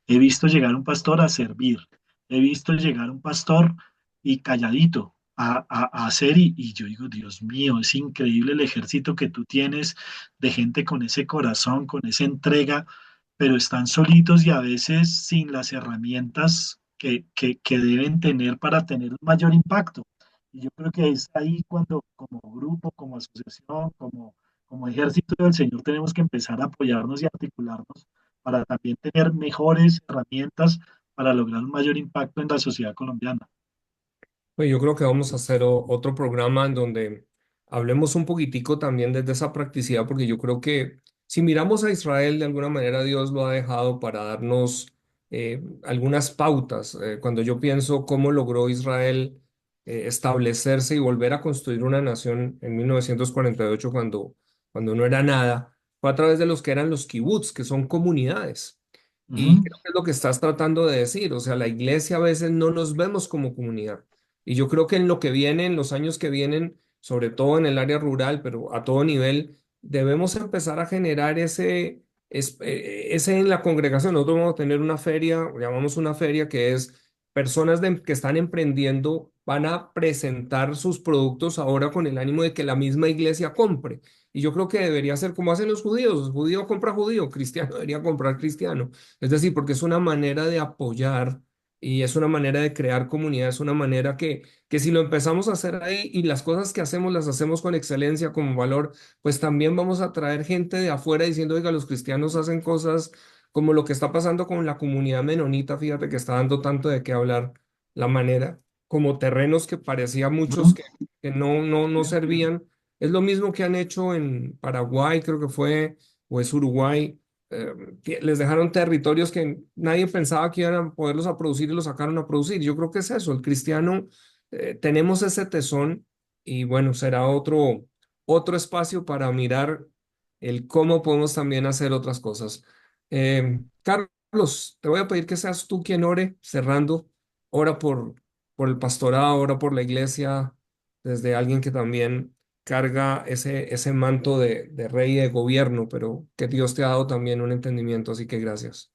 He visto llegar un pastor a servir. He visto llegar un pastor y calladito a hacer y yo digo, Dios mío, es increíble el ejército que tú tienes de gente con ese corazón, con esa entrega, pero están solitos y a veces sin las herramientas que deben tener para tener un mayor impacto. Y yo creo que es ahí cuando como grupo, como asociación, como ejército del Señor tenemos que empezar a apoyarnos y articularnos para también tener mejores herramientas para lograr un mayor impacto en la sociedad colombiana. Pues yo creo que vamos a hacer otro programa en donde hablemos un poquitico también desde esa practicidad, porque yo creo que si miramos a Israel, de alguna manera Dios lo ha dejado para darnos algunas pautas. Cuando yo pienso cómo logró Israel establecerse y volver a construir una nación en 1948, cuando no era nada, fue a través de los que eran los kibbutz, que son comunidades. Y Ujú. creo que es lo que estás tratando de decir, o sea, la iglesia a veces no nos vemos como comunidad. Y yo creo que en lo que viene, en los años que vienen, sobre todo en el área rural, pero a todo nivel, debemos empezar a generar ese en la congregación. Nosotros vamos a tener una feria, llamamos una feria, que es personas que están emprendiendo van a presentar sus productos ahora con el ánimo de que la misma iglesia compre. Y yo creo que debería ser como hacen los judíos. Judío compra judío, cristiano debería comprar cristiano. Es decir, porque es una manera de apoyar y es una manera de crear comunidad, es una manera que si lo empezamos a hacer ahí y las cosas que hacemos las hacemos con excelencia, con valor, pues también vamos a traer gente de afuera diciendo, oiga, los cristianos hacen cosas como lo que está pasando con la comunidad menonita, fíjate que está dando tanto de qué hablar, la manera, como terrenos que parecía muchos Ujú. que no servían. Es lo mismo que han hecho en Paraguay, creo que fue, o es Uruguay, que les dejaron territorios que nadie pensaba que iban a poderlos a producir y los sacaron a producir. Yo creo que es eso, el cristiano, tenemos ese tesón y bueno, será otro espacio para mirar el cómo podemos también hacer otras cosas. Carlos, te voy a pedir que seas tú quien ore, cerrando, ora por el pastorado, ora por la iglesia, desde alguien que también carga ese manto de rey y de gobierno, pero que Dios te ha dado también un entendimiento, así que gracias.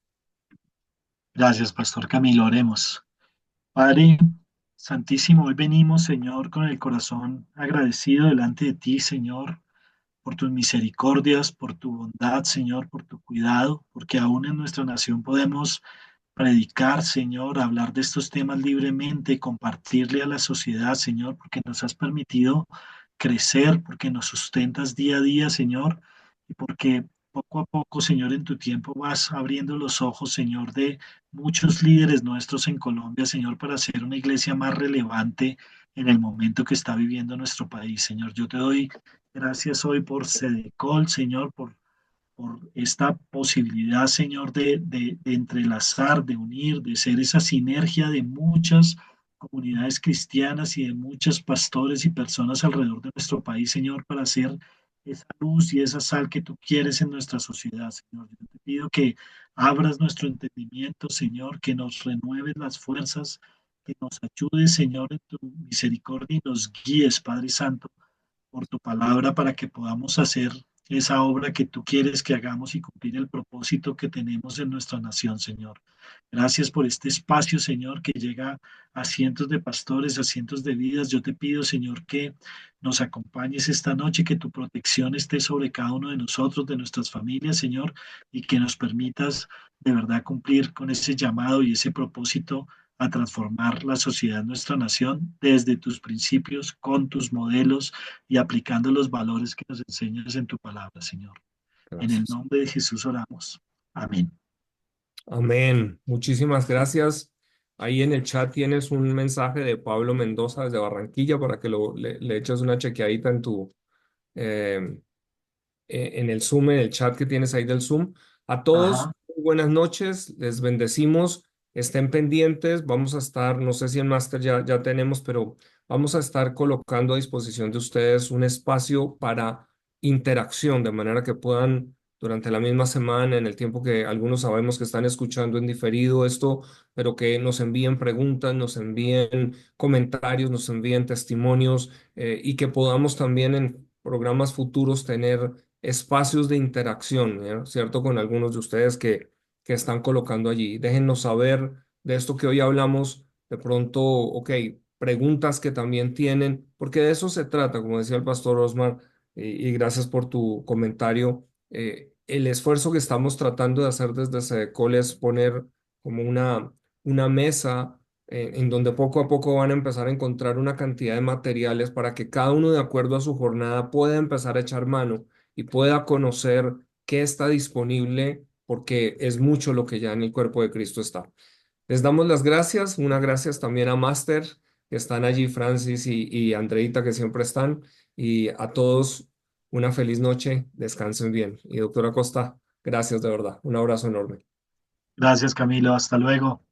Gracias, Pastor Camilo. Oremos. Padre Santísimo, hoy venimos, Señor, con el corazón agradecido delante de ti, Señor, por tus misericordias, por tu bondad, Señor, por tu cuidado, porque aún en nuestra nación podemos predicar, Señor, hablar de estos temas libremente, compartirle a la sociedad, Señor, porque nos has permitido crecer, porque nos sustentas día a día, Señor, y porque poco a poco, Señor, en tu tiempo vas abriendo los ojos, Señor, de muchos líderes nuestros en Colombia, Señor, para ser una iglesia más relevante en el momento que está viviendo nuestro país, Señor. Yo te doy gracias hoy por Sedecol, Señor, por esta posibilidad, Señor, de entrelazar, de unir, de ser esa sinergia de muchas comunidades cristianas y de muchos pastores y personas alrededor de nuestro país, Señor, para hacer esa luz y esa sal que tú quieres en nuestra sociedad, Señor. Yo te pido que abras nuestro entendimiento, Señor, que nos renueves las fuerzas, que nos ayudes, Señor, en tu misericordia y nos guíes, Padre Santo, por tu palabra para que podamos hacer esa obra que tú quieres que hagamos y cumplir el propósito que tenemos en nuestra nación, Señor. Gracias por este espacio, Señor, que llega a cientos de pastores, a cientos de vidas. Yo te pido, Señor, que nos acompañes esta noche, que tu protección esté sobre cada uno de nosotros, de nuestras familias, Señor, y que nos permitas de verdad cumplir con ese llamado y ese propósito a transformar la sociedad de nuestra nación desde tus principios, con tus modelos y aplicando los valores que nos enseñas en tu palabra, Señor. En el Gracias. nombre de Jesús oramos. Amén. Amén. Muchísimas gracias. Ahí en el chat tienes un mensaje de Pablo Mendoza desde Barranquilla para que le eches una chequeadita eh, en el Zoom, en el chat que tienes ahí del Zoom. A todos, Ajá. muy buenas noches, les bendecimos, estén pendientes, vamos a estar, no sé si en Master ya tenemos, pero vamos a estar colocando a disposición de ustedes un espacio para interacción, de manera que puedan durante la misma semana, en el tiempo que algunos sabemos que están escuchando en diferido esto, pero que nos envíen preguntas, nos envíen comentarios, nos envíen testimonios y que podamos también en programas futuros tener espacios de interacción, ¿cierto? Con algunos de ustedes que están colocando allí. Déjennos saber de esto que hoy hablamos, de pronto, ok, preguntas que también tienen, porque de eso se trata, como decía el pastor Osmar, y gracias por tu comentario. El esfuerzo que estamos tratando de hacer desde SEDECOL es poner como una mesa en donde poco a poco van a empezar a encontrar una cantidad de materiales para que cada uno de acuerdo a su jornada pueda empezar a echar mano y pueda conocer qué está disponible, porque es mucho lo que ya en el cuerpo de Cristo está. Les damos las gracias, unas gracias también a Master, que están allí, Francis y Andreita, que siempre están, y a todos una feliz noche, descansen bien. Y doctora Costa, gracias de verdad, un abrazo enorme. Gracias, Camilo. Hasta luego.